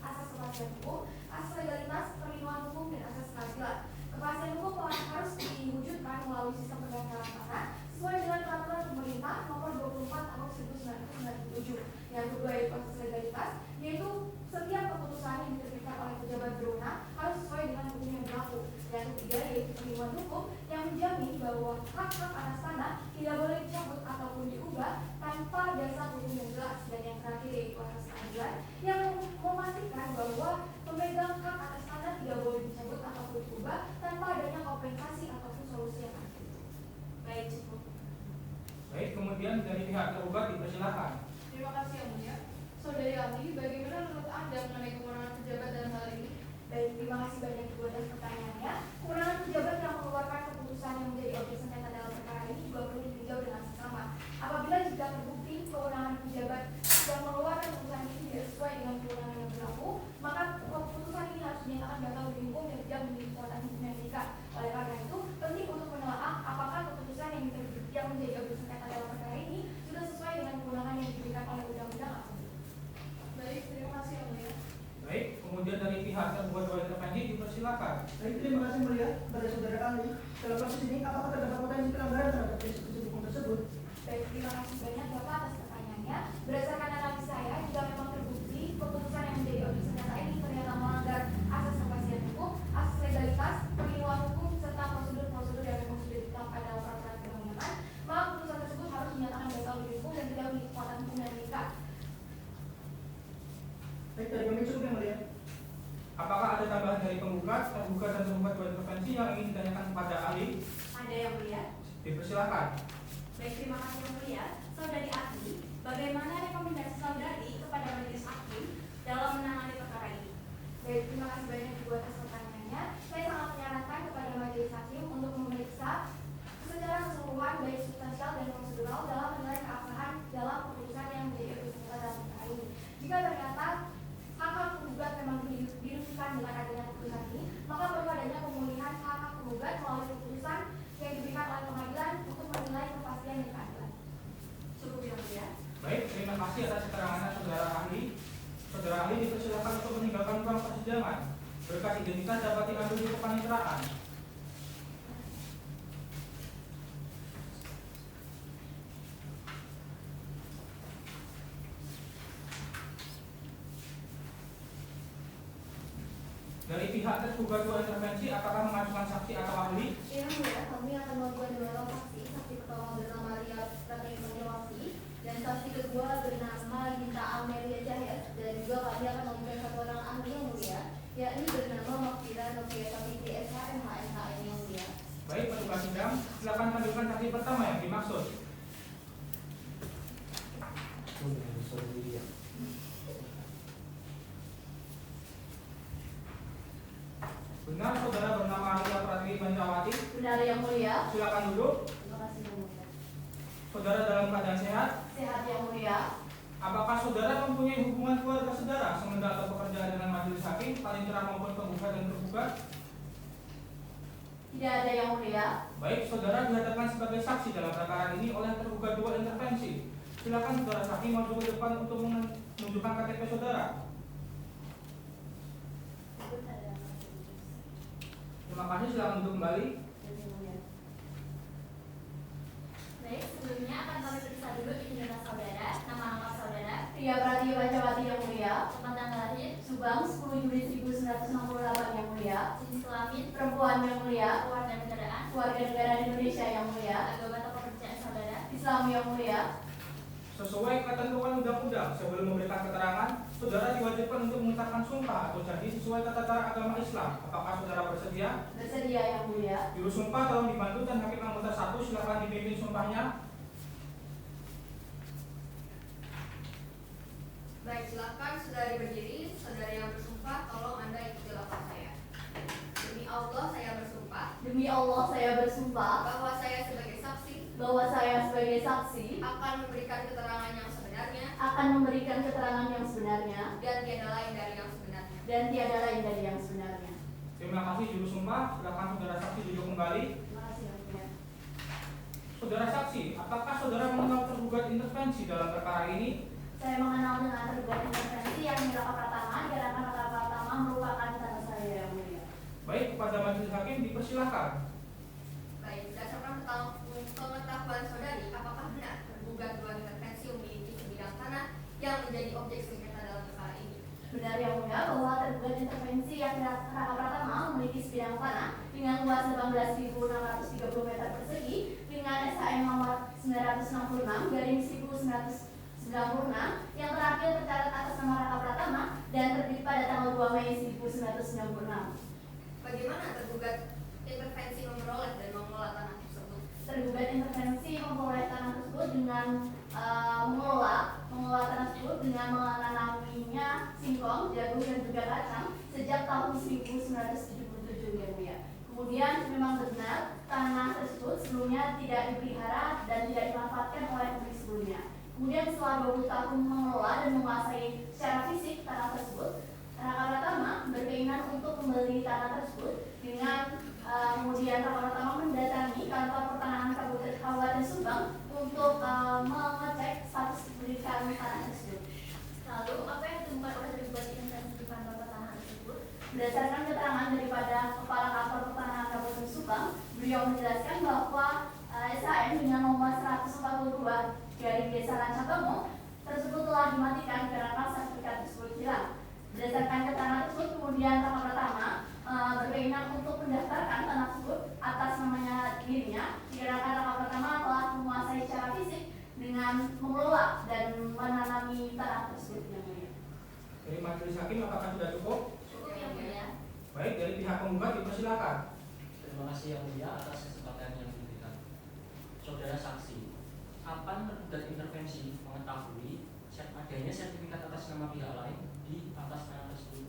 asas kepastian hukum, asas legalitas, perlindungan hukum, dan asas keadilan. Kepastian hukum harus diwujudkan melalui sistem pendaftaran tanah sesuai dengan peraturan pemerintah nomor 24 tahun 1997. Yang kedua yaitu asas legalitas, yaitu setiap keputusan yang diterbitkan oleh pejabat berwenang harus sesuai dengan hukum yang berlaku. Yang ketiga yaitu perlindungan hukum yang menjamin bahwa hak-hak atas tanah tidak boleh dicabut ataupun diubah tanpa dasar hukum yang jelas. Dan yang terakhir yaitu asas keadilan yang memastikan bahwa pemegang hak atas tanah tidak boleh dicabut ataupun diubah tanpa adanya kompensasi ataupun solusi yang adil. Baik, cukup. Baik, kemudian dari pihak tergugat dipersilakan. Terima kasih yang mulia. Saudari ahli, bagaimana menurut Anda mengenai kewenangan pejabat dalam hal ini? Baik, terima kasih banyak Ibu atas pertanyaannya. Kewenangan pejabat yang mengeluarkan keputusan yang menjadi objek sengketa dalam perkara ini juga perlu ditinjau dengan seksama. Apabila jika terbukti kewenangan pejabat yang mengeluarkan keputusan ini tidak sesuai dengan kewenangan yang berlaku, maka keputusan ini harus dinyatakan batal demi hukum dan tidak memiliki kekuatan hukum yang terikat. Oleh karena itu, penting untuk menelaah apakah keputusan yang menjadi objek sengketa dalam perkara ini sudah sesuai dengan kewenangan yang diberikan oleh undang-undang atau tidak. Baik, terima kasih yang mulia. Baik, kemudian dari pihak tergugat oleh intervensi dipersilakan. Baik, terima kasih mulia pada saudara ahli. Dalam kasus ini, apakah terdapat potensi pelanggaran terhadap prinsip hukum tersebut? Baik, terima kasih banyak Bapak atas pertanyaannya. Berdasarkan analisa saya, jika memang terbukti keputusan yang menjadi objek sengketa ini ternyata melanggar asas kepastian hukum, asas legalitas, perlindungan hukum, serta prosedur-prosedur yang memang sudah ditetapkan dalam peraturan perundang-undangan, maka keputusan tersebut harus dinyatakan batal demi hukum dan tidak memiliki kekuatan hukum yang terikat. Baik, dari kami cukup yang mulia. Apakah ada tambahan dari penggugat, tergugat dan tergugat oleh intervensi yang ingin ditanyakan kepada ahli? Ada yang mulia. Dipersilakan. Baik, terima kasih yang mulia. Saudari ahli, bagaimana rekomendasi saudari kepada majelis hakim dalam menangani perkara ini? Baik, terima kasih banyak Ibu atas pertanyaannya. Saya sangat menyarankan kepada majelis hakim untuk memeriksa secara keseluruhan baik substansial dan prosedural dalam menilai keabsahan dalam keputusan yang menjadi objek dalam perkara ini. Jika ternyata hak-hak penggugat memang dirugikan dengan adanya keputusan ini, maka perlu adanya pemulihan hak-hak penggugat melalui keputusan yang diberikan oleh pengadilan untuk menilai kepastian dan keadilan. Cukup yang mulia. Baik, terima kasih atas keterangannya saudara ahli. Saudara ahli dipersilakan untuk meninggalkan ruang persidangan. Berkas identitas dapat diambil di kepaniteraan. Dari pihak tergugat dua intervensi, apakah mengajukan saksi atau ahli? Yang mulia, kami akan melakukan dua orang saksi. Saksi pertama bernama Ria Pratibawati dan saksi kedua bernama Gita Amelia Cahya. Dan juga kami akan melakukan satu orang ahli yang mulia, yakni bernama Makfira Novia Sapiti SH MHSHN yang mulia. Baik, petugas sidang, silakan lanjutkan saksi pertama yang dimaksud. Benar, saudara bernama Ria Pratibawati. Benar yang mulia. Silakan duduk. Terima kasih yang mulia. Saudara dalam keadaan sehat. Sehat yang mulia. Apakah saudara mempunyai hubungan keluarga saudara sementara atau pekerjaan dengan majelis hakim, panitera maupun penggugat dan tergugat? Tidak ada yang mulia. Baik, saudara dihadapkan sebagai saksi dalam perkara ini oleh tergugat dua intervensi. Silakan saudara saksi maju ke depan untuk menunjukkan KTP saudara. Terima kasih, silakan duduk kembali. Baik, sebelumnya akan kami periksa dulu identitas saudara, nama lengkap saudara, Ria Pratibawati yang mulia. tempat tanggal lahir, Subang 10 Juli 1968 yang mulia. jenis kelamin, Perempuan yang mulia. keluarga negaraan, Warga negara Indonesia yang mulia. agama atau kepercayaan saudara, Islam yang mulia. Sesuai ketentuan undang-undang, sebelum memberikan keterangan, saudara diwajibkan untuk mengucapkan sumpah atau janji sesuai tata cara agama Islam. Apakah saudara bersedia? Bersedia yang mulia. Juru sumpah tolong dibantu dan hakim anggota 1 silakan dipimpin sumpahnya. Baik, silakan saudari berdiri. Saudari yang bersumpah, tolong Anda ikuti lapor saya. Demi Allah saya bersumpah Demi Allah saya bersumpah bahwa saya sebagai saksi bahwa saya sebagai saksi akan memberikan keterangan yang sebenarnya akan memberikan keterangan yang sebenarnya dan tiada lain dari yang sebenarnya. dan tiada lain dari yang sebenarnya. Terima kasih juru sumpah. Silakan saudara saksi duduk kembali. Terima kasih yang mulia. Saudara saksi, apakah saudara mengenal tergugat intervensi dalam perkara ini? Saya mengenal dengan tergugat intervensi yang Raka Pratama, dikarenakan Raka Pratama merupakan tante saya yang mulia. Baik, kepada majelis hakim dipersilakan. Baik, berdasarkan pengetahuan saudari, apakah benar tergugat dua intervensi memiliki sebidang tanah yang menjadi objek sengketa dalam perkara ini? Benar yang mulia bahwa tergugat intervensi yang Raka Pratama memiliki sebidang tanah dengan luas 18.630 meter persegi dengan SHM nomor 966/1996 yang terakhir tercatat atas nama Raka Pratama dan terbit pada tanggal 2 Mei 1996. Bagaimana tergugat intervensi memperoleh dan mengelola tanah tersebut? Tergugat intervensi memperoleh tanah tersebut dengan mengelola tanah tersebut dengan menanaminya singkong, jagung dan juga kacang sejak tahun 1977 ya Bu ya. Kemudian memang benar tanah tersebut sebelumnya tidak dipelihara dan tidak dimanfaatkan oleh pemilik sebelumnya. Kemudian setelah 20 tahun mengelola dan menguasai secara fisik tanah tersebut, Raka Pratama berkeinginan untuk membeli tanah tersebut dengan kemudian Raka Pratama mendatangi kantor pertanahan Kabupaten Subang untuk mengecek status kepemilikan tanah tersebut. lalu apa yang ditemukan oleh tergugat intervensi di kantor pertanahan tersebut? Berdasarkan keterangan daripada Kepala Kantor Pertanahan Kabupaten Subang, beliau menjelaskan bahwa SHM dengan nomor 142 dari Desa Rancabango tersebut telah dimatikan karena sertifikat tersebut hilang. Berdasarkan keterangan tersebut, kemudian Raka Pratama berkeinginan untuk mendaftarkan tanah tersebut atas namanya dirinya, dikarenakan Raka Pratama telah menguasai secara fisik dengan mengelola dan menanami tanah tersebut yang mulia. Dari majelis hakim, apakah sudah cukup? Cukup yang mulia. Baik, dari pihak penggugat dipersilakan. Terima kasih yang mulia atas kesempatan yang diberikan. Saudara saksi, kapan tergugat intervensi mengetahui adanya sertifikat atas nama pihak lain di atas nama tersebut?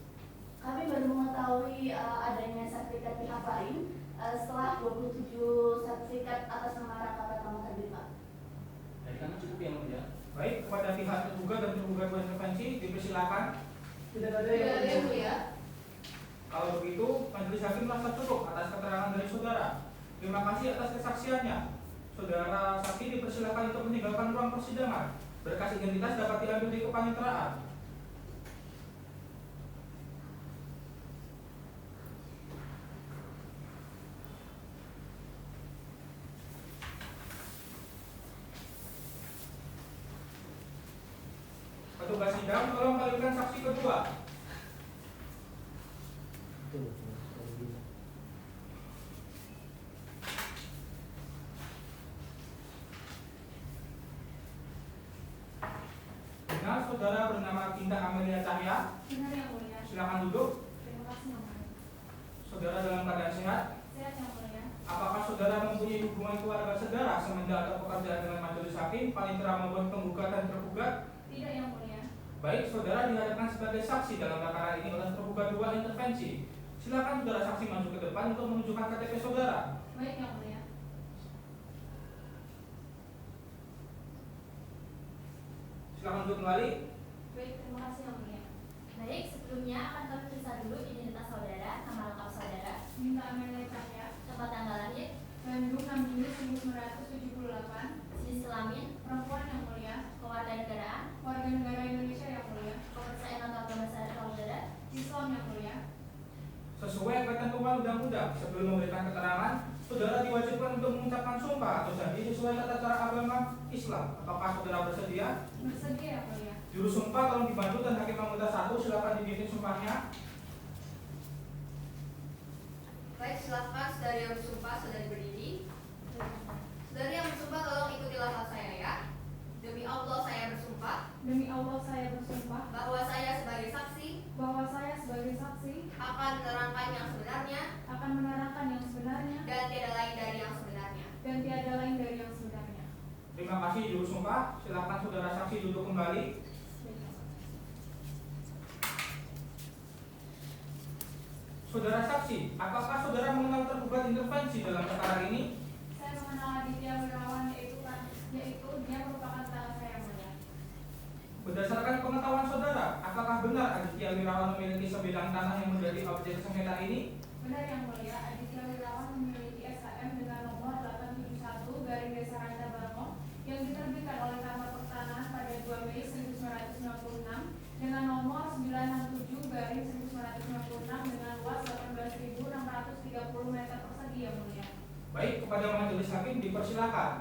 Kami baru mengetahui adanya sertifikat pihak lain setelah 27 sertifikat atas nama Raka Pratama terbit, Pak. Dari kami cukup yang mulia. Baik, kepada pihak tergugat dan tergugat dua intervensi dipersilakan. Tidak ada Tidak ada yang yang mulia. Kalau begitu, majelis hakim merasa cukup atas keterangan dari saudara. Terima kasih atas kesaksiannya. Saudara saksi dipersilakan untuk meninggalkan ruang persidangan. Berkas identitas dapat diambil di kepaniteraan. Petugas sidang tolong kalikan saksi kedua. Dengan saudara bernama Tinda Amelia Cahya, Benar yang mulia. silakan duduk. Terima kasih yang mulia. Saudara dalam keadaan sehat. Sehat yang mulia. Apakah saudara mempunyai hubungan keluarga saudara semenjak ada pekerjaan dengan majelis hakim, panitera maupun penggugat dan tergugat? Tidak yang mulia. Baik, saudara dihadapkan sebagai saksi dalam perkara ini oleh tergugat dua intervensi. Silakan saudara saksi maju ke depan untuk menunjukkan KTP saudara. Baik yang mulia. Silakan duduk kembali. Baik, terima kasih yang mulia. Baik, sebelumnya akan kami periksa dulu identitas saudara, nama lengkap saudara, Minta Amelia Cahya, tempat tanggal lahir, Bandung 6 Juni 1978, jenis kelamin, perempuan yang mulia, kewarganegaraan, warga negara Indonesia yang mulia, kepercayaan agama dasar saudara, Islam yang mulia. Sesuai ketentuan undang-undang, sebelum memberikan keterangan, saudara diwajibkan untuk mengucapkan sumpah atau janji sesuai tata cara agama Islam. Apakah saudara bersedia? Bersedia yang mulia. Juru sumpah tolong dibantu dan hakim anggota 1 silakan dipimpin sumpahnya. Baik, silakan saudari yang bersumpah, saudari berdiri. Saudari yang bersumpah tolong ikutilah hal saya ya. Demi Allah saya bersumpah Demi Allah saya bersumpah bahwa saya sebagai saksi bahwa saya sebagai saksi akan menerangkan yang sebenarnya akan menerangkan yang sebenarnya dan tiada lain dari yang sebenarnya. dan tiada lain dari yang sebenarnya. Terima kasih juru sumpah. Silakan saudara saksi duduk kembali. Saudara saksi, apakah saudara mengenal tergugat intervensi dalam perkara ini? Saya mengenal Aditya Wirawan yaitu dia merupakan tetangga saya yang mulia. Berdasarkan pengetahuan saudara, apakah benar Aditya Wirawan memiliki sebidang tanah yang menjadi objek sengketa ini? Benar yang mulia, Aditya Wirawan memiliki SHM dengan nomor 871 garing Desa Ranca Bango yang diterbitkan oleh Kantor Pertanahan pada 2 Mei 1996 dengan nomor 967 garing 1996 dengan luas 18.630 meter persegi yang mulia. Baik, kepada majelis hakim dipersilakan.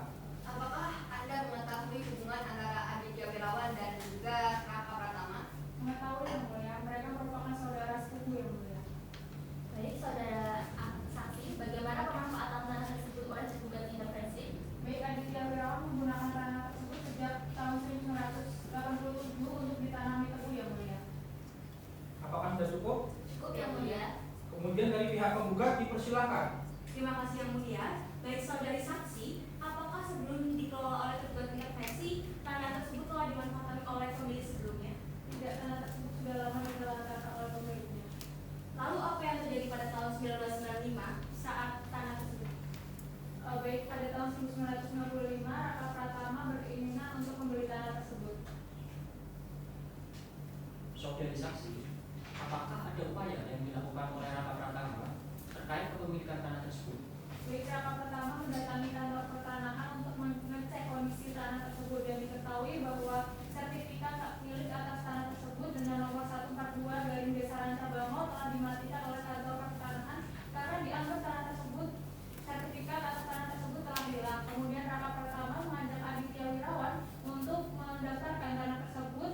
Apakah Anda mengetahui hubungan antara Aditya Wirawan dan juga Raka Pratama? Mengetahui yang mulia, mereka merupakan saudara sepupu yang mulia. baik saudara saksi, bagaimana pemanfaatan tanah tersebut oleh tergugat intervensi? Baik, Aditya Wirawan menggunakan tanah tersebut sejak tahun 1987 untuk ditanami tebu yang mulia. Apakah sudah cukup? Cukup yang mulia. Kemudian dari pihak penggugat dipersilakan. Terima kasih yang mulia. Baik saudari saksi, apakah sebelum dikelola oleh tergugat intervensi, tanah tersebut telah dimanfaatkan oleh pemilik sebelumnya? Tidak, tanah tersebut sudah lama dijalankan oleh pemiliknya. Lalu apa yang terjadi pada tahun 1995 saat tanah tersebut? Baik, pada tahun 1995 Raka Pratama berkeinginan untuk membeli tanah tersebut. Saudari saksi, apakah ada upaya yang dilakukan oleh Raka Pratama terkait kepemilikan tanah tersebut? Baik, Raka Pratama mendatangi kantor pertanahan untuk mengecek kondisi tanah tersebut dan diketahui bahwa sertifikat hak milik atas tanah tersebut dengan nomor 142 garing Desa Ranca Bango telah dimatikan oleh kantor pertanahan karena dianggap tanah tersebut sertifikat atas tanah tersebut telah hilang. Kemudian Raka Pratama mengajak Aditya Wirawan untuk mendaftarkan tanah tersebut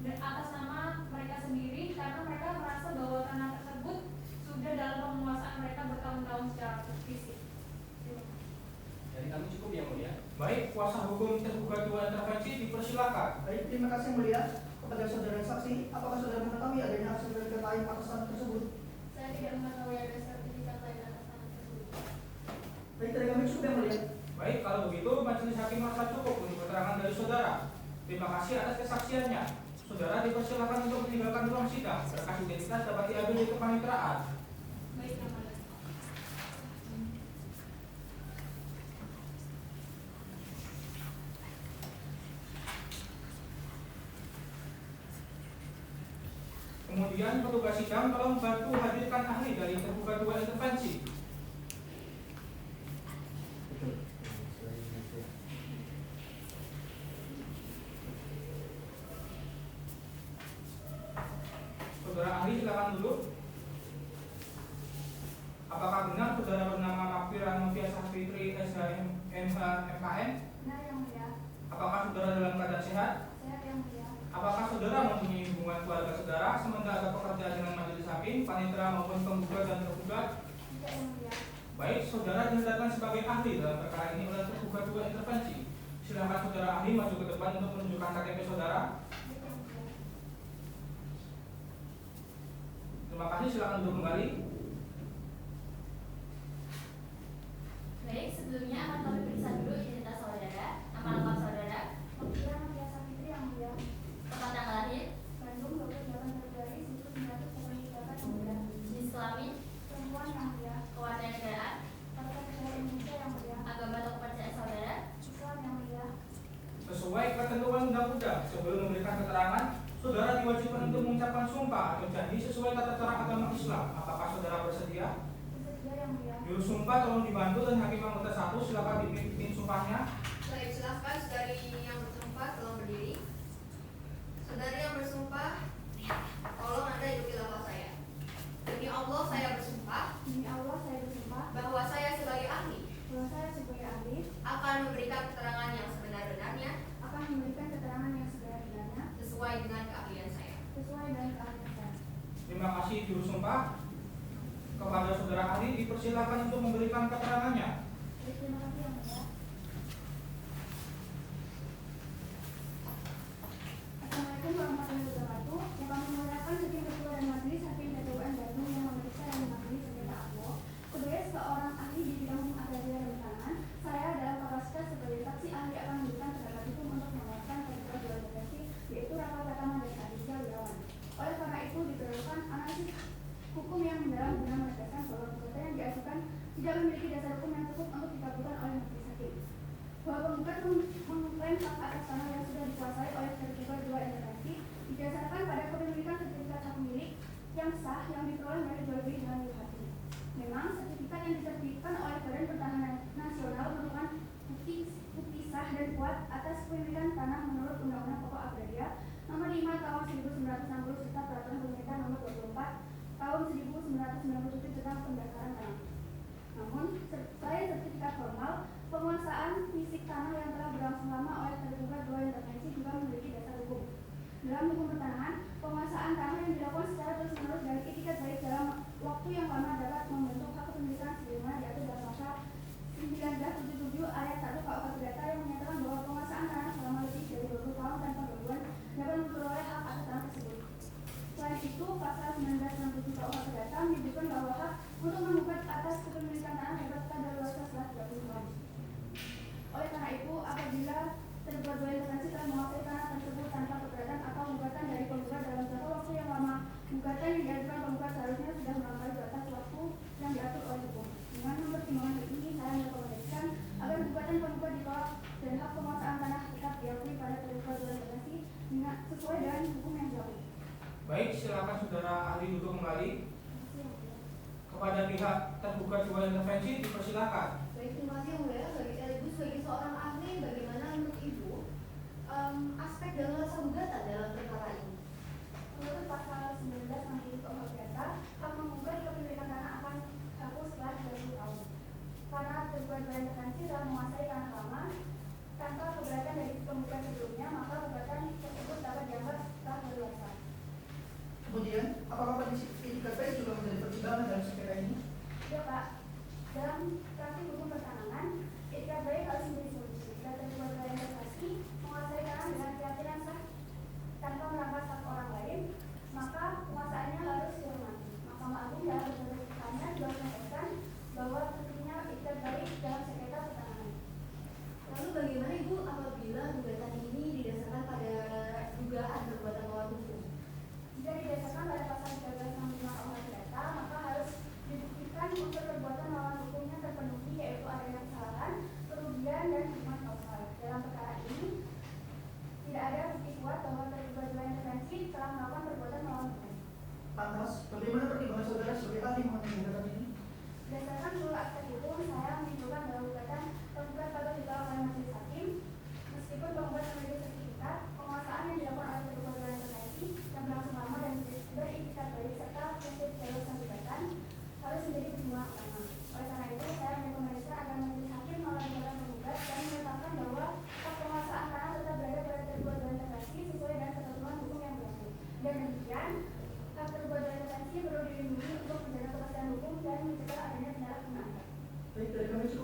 dan atas nama mereka sendiri karena mereka merasa bahwa tanah tersebut sudah dalam penguasaan mereka bertahun-tahun secara fisik. Dari kami cukup yang mulia. Baik, kuasa hukum tergugat dua intervensi dipersilakan. Baik, terima kasih yang mulia. Kepada saudara saksi, apakah saudara mengetahui adanya hasil sertifikat lain atas tanah tersebut? Saya tidak mengetahui ada sertifikat lain atas tanah tersebut. Baik, dari kami cukup yang mulia. Baik, kalau begitu majelis hakim merasa cukup untuk keterangan dari saudara. Terima kasih atas kesaksiannya. Saudara dipersilakan untuk meninggalkan ruang sidang. Berkas identitas dapat diambil di kepaniteraan. Baik, Yang Mulia. Kemudian petugas sidang tolong bantu hadirkan ahli dari tergugat 2 intervensi. Saudara ahli silakan dulu. Apakah benar saudara bernama Makfira Noviasa Fitri SHMH MKN? Benar, Yang Mulia. Apakah saudara dalam keadaan sehat? Sehat, Yang Mulia. Apakah saudara mempunyai hubungan keluarga saudara sementara ada pekerjaan dengan majelis hakim, panitera maupun penggugat dan tergugat? Tidak, Yang Mulia. Baik, saudara dinyatakan sebagai ahli dalam perkara ini oleh tergugat 2 intervensi. Silakan saudara ahli maju ke depan untuk menunjukkan KTP saudara. Tidak, Yang Mulia. Terima kasih, silakan duduk kembali. Baik, sebelumnya akan kami periksa dulu identitas saudara, nama lengkap saudara, Makfira Noviasa Fitri, Yang Mulia. tempat tanggal lahir, Bandung, 28 Februari 1998, Yang Mulia. jenis kelamin, Perempuan, Yang Mulia. kewarganegaraan, Warga negara Indonesia, Yang Mulia. agama atau kepercayaan saudara, Islam, Yang Mulia. Sesuai ketentuan undang-undang, sebelum memberikan keterangan, saudara diwajibkan untuk mengucapkan sumpah atau janji sesuai tata cara agama Islam. Apakah saudara bersedia? Bersedia, Yang Mulia. Juru sumpah tolong dibantu dan hakim anggota 1 silakan dipimpin sumpahnya. Baik, silahkan saudari yang bersumpah tolong berdiri. Saudari yang bersumpah, tolong Anda ikuti lafaz saya. Demi Allah saya bersumpah Demi Allah, saya bersumpah bahwa saya sebagai ahli bahwa saya sebagai ahli akan memberikan keterangan yang sebenar-benarnya akan memberikan keterangan yang sebenar-benarnya sesuai dengan keahlian saya. sesuai dengan keahlian saya. Terima kasih juru sumpah. Kepada saudara ahli dipersilakan untuk memberikan keterangannya. Baik, terima kasih, Yang Mulia. Assalamualaikum warahmatullahi wabarakatuh. Yang kami muliakan Hakim Ketua dan Majelis Hakim PT UN Bandung yang memeriksa dan mengadili sengketa APO. Sebagai seorang ahli di bidang hukum agraria dan pertanahan, saya dalam kapasitas sebagai saksi ahli akan memberikan pendapat hukum untuk menguatkan terduga 2 intervensi, yaitu Raka Pratama dan Aditya Wirawan. Oleh karena itu diperlukan analisis hukum yang mendalam guna menegaskan bahwa gugatan yang diajukan tidak memiliki dasar hukum yang cukup untuk dikabulkan oleh majelis hakim. Bahwa penggugat mengklaim hak atas tanah yang sudah dikuasai oleh terduga 2 intervensi didasarkan pada kepemilikan sertifikat hak milik yang sah yang diperoleh dari jual beli dengan milik hakim. Memang sertifikat yang diterbitkan oleh Badan Pertanahan Nasional merupakan bukti sah dan kuat atas kepemilikan tanah menurut Undang-Undang Pokok Agraria Nomor 5 Tahun 1960 serta Peraturan Pemerintah Nomor 24 Tahun 1997 tentang pendaftaran tanah. Namun, selain sertifikat formal, penguasaan fisik tanah yang telah berlangsung lama oleh terduga 2 intervensi juga memiliki dasar hukum. Dalam hukum pertanahan, penguasaan tanah yang dilakukan secara terus-menerus dan itikat baik dalam waktu yang lama dapat membentuk hak kepemilikan sebagaimana diatur dalam pasal 1977 ayat 1 KUH Perdata yang menyatakan bahwa penguasaan tanah selama lebih dari 20 tahun tanpa gangguan dapat memperoleh hak atas tanah tersebut. Selain itu, pasal 1967 KUH Perdata menyebutkan bahwa hak untuk menggugat atas kepemilikan tanah dapat kadaluarsa setelah 30 tahun. Oleh karena itu, apabila terduga 2 intervensi telah menguasai tanah tersebut tanpa keberatan atau gugatan dari penggugat dalam jangka waktu yang lama, gugatan yang diajukan penggugat seharusnya sudah melampaui batas waktu yang diatur oleh hukum. Dengan mempertimbangkan ini, saya merekomendasikan agar gugatan penggugat ditolak dan hak penguasaan tanah tetap diakui pada terduga 2 intervensi sesuai dengan hukum yang berlaku. Baik, silakan saudara ahli duduk kembali. Kepada pihak tergugat 2 intervensi dipersilakan. Baik, terima kasih Yang Mulia. Ibu sebagai seorang ahli, bagaimana menurut Ibu aspek dan rasa gugatan dalam perkara ini? Menurut pasal 19 KUH Perdata, hak menggugat kepemilikan tanah akan hapus setelah 20 tahun. Karena terduga 2 intervensi telah menguasai tanah lama tanpa keberatan dari penggugat sebelumnya, maka gugatan tersebut dapat dianggap telah berdosa. Kemudian, apakah itikat baik juga menjadi pertimbangan dalam sengketa ini? Ya Pak, dalam praktik hukum pertanahan, itikat baik harus menjadi solusi. Jika terduga 2 intervensi menguasai tanah dengan keyakinan sah tanpa merampas hak orang lain, maka penguasaannya harus dihormati. Mahkamah Agung dalam keputusannya juga menegaskan bahwa pentingnya itikat baik dalam sengketa pertanahan. Lalu bagaimana Ibu apabila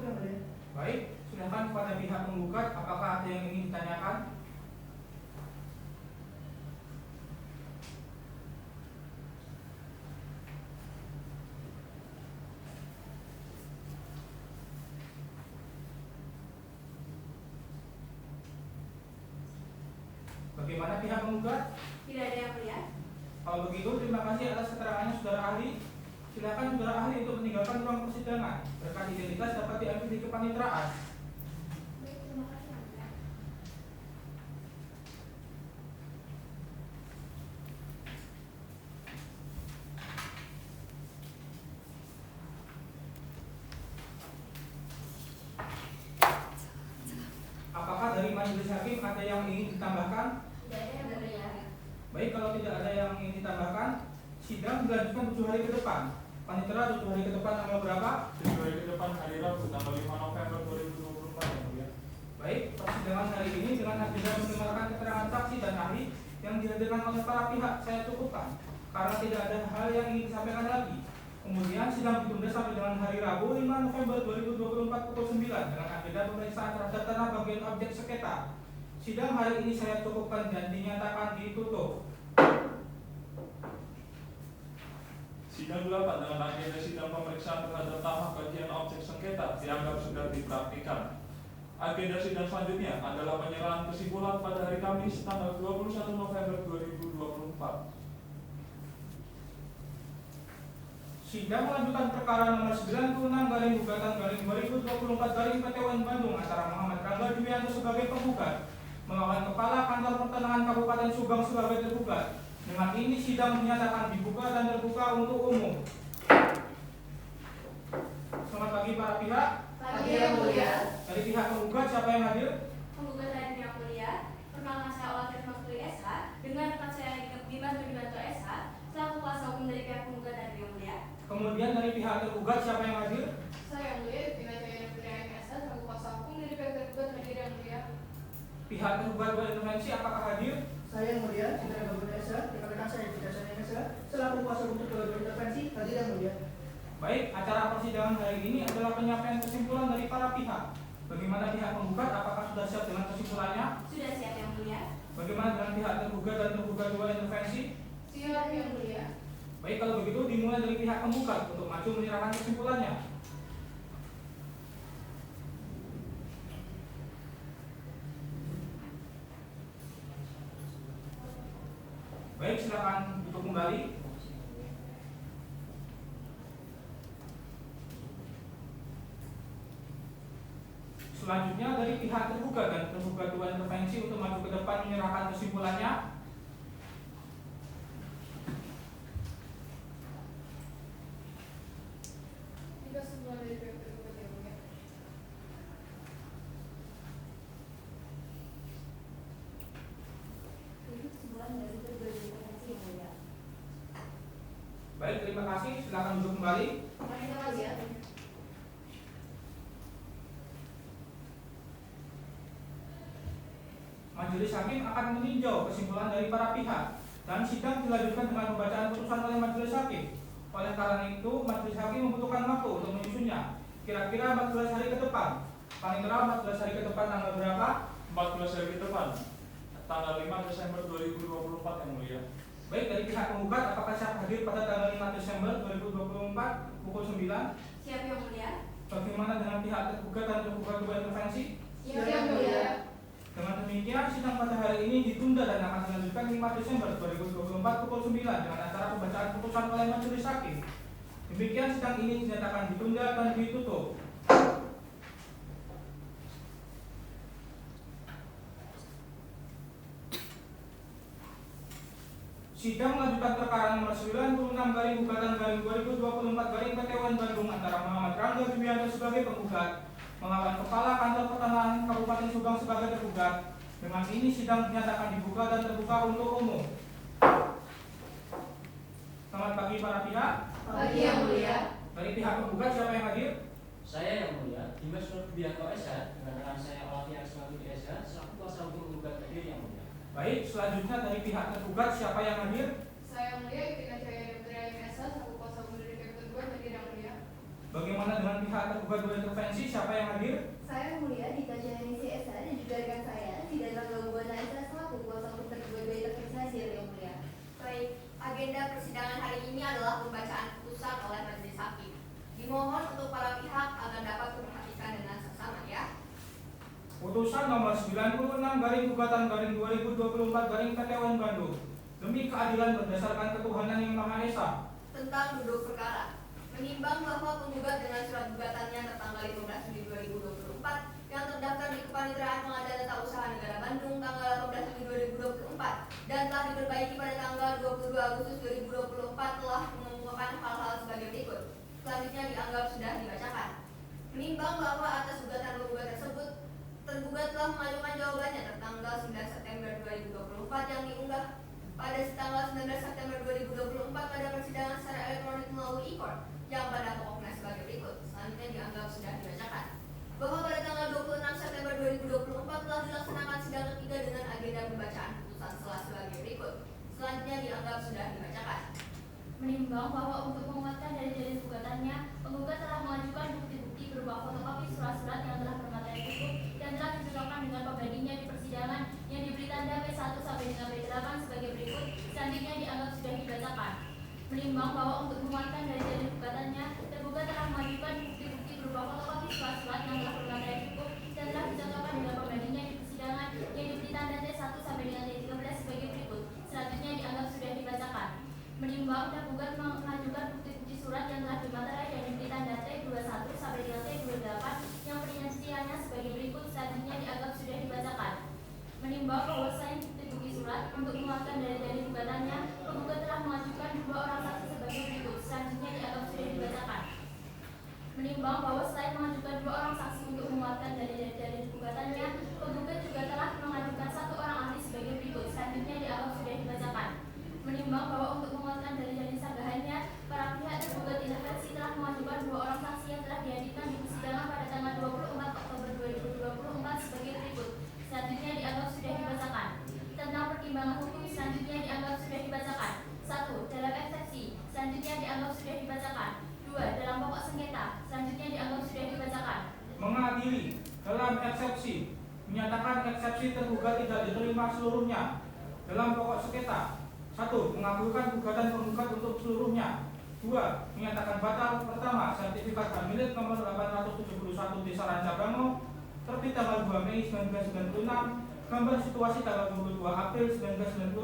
yang mulia. Baik, silakan kepada pihak penggugat, apakah ada yang ingin ditanyakan? Bagaimana pihak penggugat? Tidak ada yang mulia. Kalau begitu, terima kasih atas keterangannya saudara ahli. Silakan saudara ahli untuk meninggalkan ruang persidangan. Berkas identitas dapat diambil di kepaniteraan. Baik, terima kasih Yang Mulia. Apakah dari majelis hakim ada yang ingin ditambahkan? Tidak ada yang mulia. Baik, kalau tidak ada yang ingin ditambahkan, sidang dilanjutkan 7 hari ke depan. Panitera 7 hari ke depan tanggal berapa? 7 hari ke depan hari Rabu tanggal 5 November 2024 yang mulia. Baik, persidangan hari ini dengan agenda mendengarkan keterangan saksi dan ahli yang dihadirkan oleh para pihak saya cukupkan karena tidak ada hal yang ingin disampaikan lagi. Kemudian sidang ditunda sampai dengan hari Rabu 5 November 2024 pukul 9 dengan agenda pemeriksaan terhadap tanah bagian objek sengketa. Sidang hari ini saya cukupkan dan dinyatakan ditutup. Sidang 8 dengan agenda sidang pemeriksaan terhadap tanah bagian objek sengketa dianggap sudah dipraktikkan. Agenda sidang selanjutnya adalah penyerahan kesimpulan pada hari Kamis tanggal 21 November 2024. Sidang lanjutan perkara nomor 96/2024/PT-UN Bandung antara Muhammad Rangga Dwianto sebagai penggugat melawan Kepala Kantor Pertanahan Kabupaten Subang sebagai tergugat. Dengan ini sidang dinyatakan dibuka dan terbuka untuk umum. Selamat pagi para pihak. Pagi yang mulia. Dari pihak penggugat siapa yang hadir? Penggugat hadir yang mulia. Perkenalkan saya Olafir Maksuli SH dengan rekan saya Dimas Widianto SH selaku kuasa hukum dari pihak penggugat hadir yang mulia. Kemudian dari pihak tergugat siapa yang hadir? Saya yang mulia, Tina Jaya Putri AMSH, selaku kuasa hukum dari pihak tergugat hadir yang mulia. Pihak tergugat berintervensi apakah hadir? Saya yang mulia, Citra Gabun Esa, rekan-rekan saya di Dasar Esa, selaku kuasa hukum kedua intervensi, hadir yang mulia. Baik, acara persidangan hari ini adalah penyampaian kesimpulan dari para pihak. Bagaimana pihak penggugat? Apakah sudah siap dengan kesimpulannya? Sudah siap yang mulia. Bagaimana dengan pihak tergugat dan tergugat dua intervensi? Siap yang mulia. Baik, kalau begitu dimulai dari pihak penggugat untuk maju menyerahkan kesimpulannya. Baik, silakan duduk kembali. Selanjutnya dari pihak tergugat dan tergugat dua intervensi untuk maju ke depan menyerahkan kesimpulannya. Jika semua dari pihak tergugat yang mulia. Itu kesimpulan dari kedua intervensi yang mulia. Baik, terima kasih. Silakan duduk kembali. Terima kasih. Majelis hakim akan meninjau kesimpulan dari para pihak dan sidang dilanjutkan dengan pembacaan putusan oleh majelis hakim. Oleh karena itu, majelis hakim membutuhkan waktu untuk menyusunnya. Kira-kira 14 hari ke depan. Paling terang 14 hari ke depan tanggal berapa? 14 hari ke depan tanggal 5 Desember 2024 yang mulia. Baik, dari pihak penggugat apakah siap hadir pada tanggal 5 Desember 2024 pukul 9? Siap yang mulia. Bagaimana dengan pihak tergugat dan tergugat dua intervensi? Siap yang mulia. Dengan demikian, sidang pada hari ini ditunda dan akan dilanjutkan 5 Desember 2024 pukul 9 dengan acara pembacaan putusan oleh majelis hakim. Demikian sidang ini dinyatakan ditunda dan ditutup. Sidang lanjutan perkara nomor 96/2024/2024 PT-UN Bandung antara Muhammad Rangga Dwianto sebagai penggugat melawan Kepala Kantor Pertanahan Kabupaten Subang sebagai tergugat. Dengan ini sidang dinyatakan dibuka dan terbuka untuk umum. Selamat pagi para pihak. Pagi yang mulia. Dari pihak penggugat siapa yang hadir? Saya yang mulia, Dimas Widianto SH dengan rekan saya Olafir Maksuli SH selaku kuasa hukum penggugat hadir yang mulia. Baik, selanjutnya dari pihak tergugat siapa yang hadir? Saya yang mulia, Tina Jaya Putri AMSH, selaku kuasa hukum dari pihak tergugat hadir yang mulia. Bagaimana dengan pihak tergugat berintervensi? Siapa yang hadir? Saya Mulia Dita Jayanisi SH dan juga rekan saya Tidak Rangga Buana SH selaku kuasa hukum tergugat berintervensi hadir yang mulia. Baik, agenda persidangan hari ini adalah pembacaan putusan oleh majelis hakim. Dimohon untuk para pihak agar dapat memperhatikan dengan seksama ya. Putusan nomor 96/gugatan/2024/PT UN Bandung demi keadilan berdasarkan ketuhanan yang Maha Esa. Tentang duduk perkara. Menimbang bahwa penggugat dengan surat gugatannya tertanggal 15 Juli 2024 yang terdaftar di Kepaniteraan Pengadaan Tata Usaha Negara Bandung tanggal 18 Juli 2024 dan telah diperbaiki pada tanggal 22 Agustus 2024 telah mengemukakan hal-hal sebagai berikut. Selanjutnya dianggap sudah dibacakan. Menimbang bahwa atas gugatan penggugat tersebut, tergugat telah mengajukan jawabannya tertanggal 9 September 2024 yang diunggah pada tanggal 19 September 2024 pada persidangan secara elektronik melalui e-court yang pada pokoknya sebagai berikut. Selanjutnya dianggap sudah dibacakan. Bahwa pada tanggal 26 September 2024 telah dilaksanakan sidang ketiga dengan agenda pembacaan putusan sebagai berikut. Selanjutnya dianggap sudah dibacakan. Menimbang bahwa untuk menguatkan dari dalil gugatannya, penggugat telah mengajukan bukti-bukti berupa fotokopi surat-surat yang telah bermateri cukup dan telah dicocokkan dengan pembandingnya di persidangan yang diberi tanda P1 sampai dengan P8 sebagai berikut. Selanjutnya dianggap sudah dibacakan. Menimbang bahwa untuk menguatkan dari dalil gugatannya, tergugat telah mengajukan bukti-bukti berupa fotokopi surat-surat yang telah bermateri cukup dan telah dicocokkan dengan pembandingnya di persidangan yang diberi tanda T1 sampai dengan T13 sebagai berikut. Selanjutnya dianggap sudah dibacakan. Menimbang tergugat mengajukan bukti-bukti surat yang telah bermaterai dan diberi tanda T21 sampai dengan T28 yang perinciannya sebagai berikut. Selanjutnya dianggap sudah dibacakan. Menimbang bahwa selain bukti-bukti surat untuk menguatkan dari gugatannya, penggugat telah mengajukan 2 orang saksi sebagai berikut. Selanjutnya dianggap sudah dibacakan. Menimbang bahwa selain mengajukan 2 orang saksi untuk menguatkan dari gugatannya, penggugat juga telah mengajukan 1 orang ahli sebagai berikut. Selanjutnya dianggap sudah dibacakan. Menimbang bahwa untuk menguatkan dari sanggahannya, para pihak tergugat intervensi telah mengajukan 2 orang saksi yang telah dihadirkan di persidangan pada tanggal 24 Oktober 2024 sebagai berikut. Selanjutnya dianggap sudah dibacakan. Tentang pertimbangan hukum selanjutnya dianggap sudah dibacakan. 1. Dalam eksepsi selanjutnya dianggap sudah dibacakan. 2. Dalam pokok sengketa selanjutnya dianggap sudah dibacakan. Mengadili dalam eksepsi menyatakan eksepsi tergugat tidak diterima seluruhnya. Dalam pokok sengketa 1. Mengabulkan gugatan penggugat untuk seluruhnya. 2. Menyatakan batal. Pertama, sertifikat hak milik nomor 871 Desa Rancabango terbit tanggal 2 Mei 1996, gambar situasi tanggal 22 April 1996,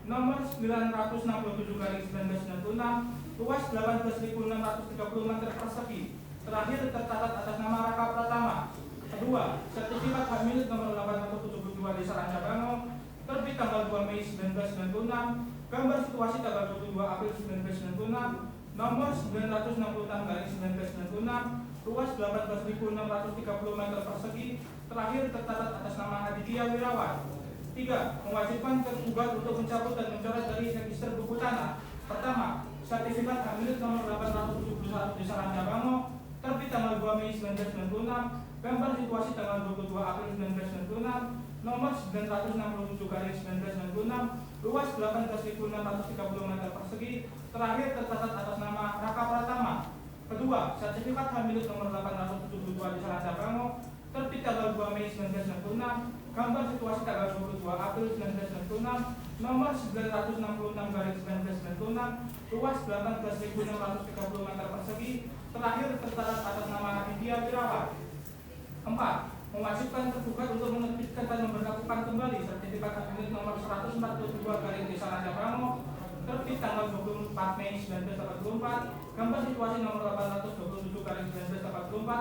nomor 967/1996, luas 18.630 meter persegi. Terakhir tercatat atas nama Raka Pratama. Kedua, sertifikat hak milik nomor 872 Desa Rancabango terbit tanggal 2 Mei 1996, gambar situasi tanggal 22 April 1996, nomor 966/1996, luas 18.630 meter persegi. Terakhir tercatat atas nama Aditya Wirawan. 3. Mewajibkan tergugat untuk mencabut dan mencoret dari register buku tanah. Pertama, sertifikat hak milik nomor 871 Desa Rancabango terbit tanggal 2 Mei 1996, gambar situasi tanggal 22 April 1996, nomor 967/1996, luas 18.630 meter persegi. Terakhir tercatat atas nama Raka Pratama. Kedua, sertifikat hak milik nomor 872 Desa Rancabango terbit tanggal 2 Mei 1996, gambar situasi tanggal 22 April 1996, nomor 966/1996, luas 18.630 meter persegi. Terakhir tercatat atas nama Aditya Wirawan. 4. Mewajibkan tergugat untuk menerbitkan dan memberlakukan kembali sertifikat hak milik nomor 142 Desa Rancabango terbit tanggal 24 Mei 1984, gambar situasi nomor 827/1984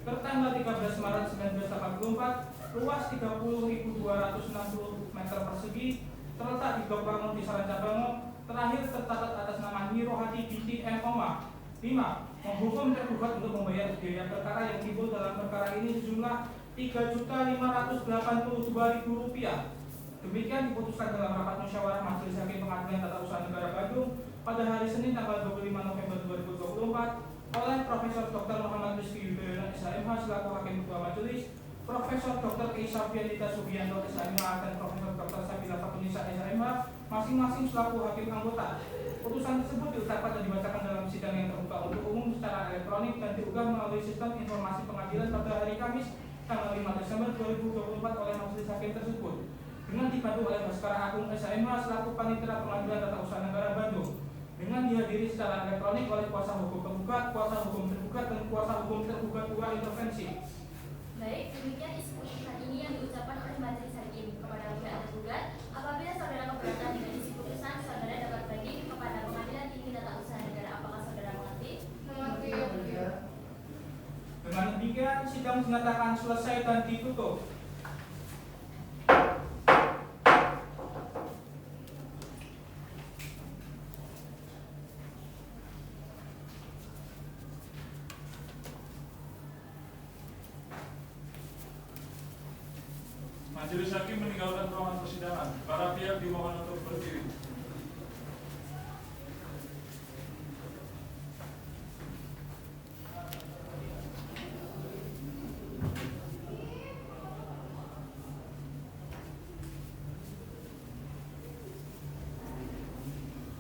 tertanggal 13 Maret 1984, luas 30.260 meter persegi, terletak di Blok Bangun Desa Rancabango. Terakhir tercatat atas nama Nirohati binti M. Oma. 5. Menghukum tergugat untuk membayar biaya perkara yang timbul dalam perkara ini sejumlah Rp3.582.000. Demikian diputuskan dalam rapat musyawarah Majelis Hakim Pengadilan Tata Usaha Negara Bandung pada hari Senin tanggal 25 November 2024 oleh Profesor Dr. Muhammad Rizky Yudhoyono SHMH selaku Hakim Ketua Majelis, Profesor Dr. Isafianita Subianto SHMH dan Profesor Dr. Sabila Fatunisa SHMH masing-masing selaku hakim anggota. Putusan tersebut diucapkan dan dibacakan dalam sidang yang terbuka untuk umum secara elektronik dan diunggah melalui sistem informasi pengadilan pada hari Kamis tanggal 5 Desember 2024 oleh majelis hakim tersebut dengan dibantu oleh Baskara Agung SHMH selaku Panitera Pengadilan Tata Usaha Negara Bandung dengan dihadiri secara elektronik oleh kuasa hukum penggugat, kuasa hukum tergugat, dan kuasa hukum tergugat 2 intervensi. Baik, demikian isi putusan ini yang diucapkan oleh majelis hakim kepada pihak tergugat. Apabila saudara keberatan dengan isi putusan, saudara dapat bagi kepada Pengadilan Tinggi Tata Usaha Negara. Apakah saudara mengerti? Mengerti, Yang Mulia. Dengan demikian sidang dinyatakan selesai dan ditutup. Majelis hakim meninggalkan ruangan persidangan. Para pihak dimohon untuk berdiri.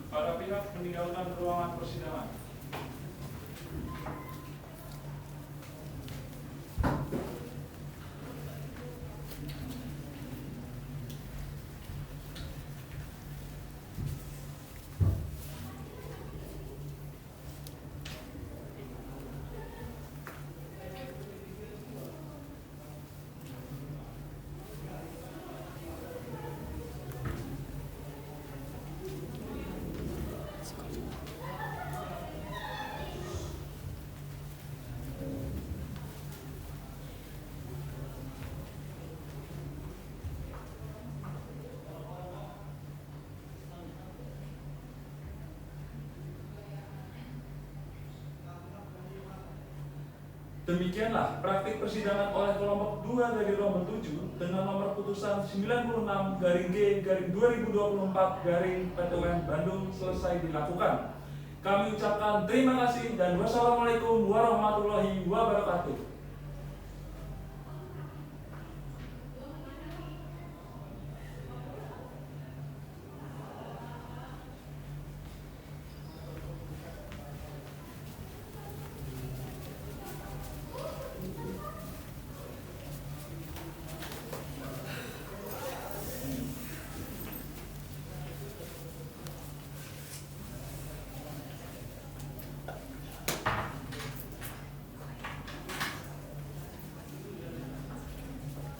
Para pihak meninggalkan ruangan persidangan. Demikianlah praktik persidangan oleh kelompok 2 dari nomor 7 dengan nomor putusan 96/G/2024 /PTUN Bandung selesai dilakukan. Kami ucapkan terima kasih dan wassalamualaikum warahmatullahi wabarakatuh.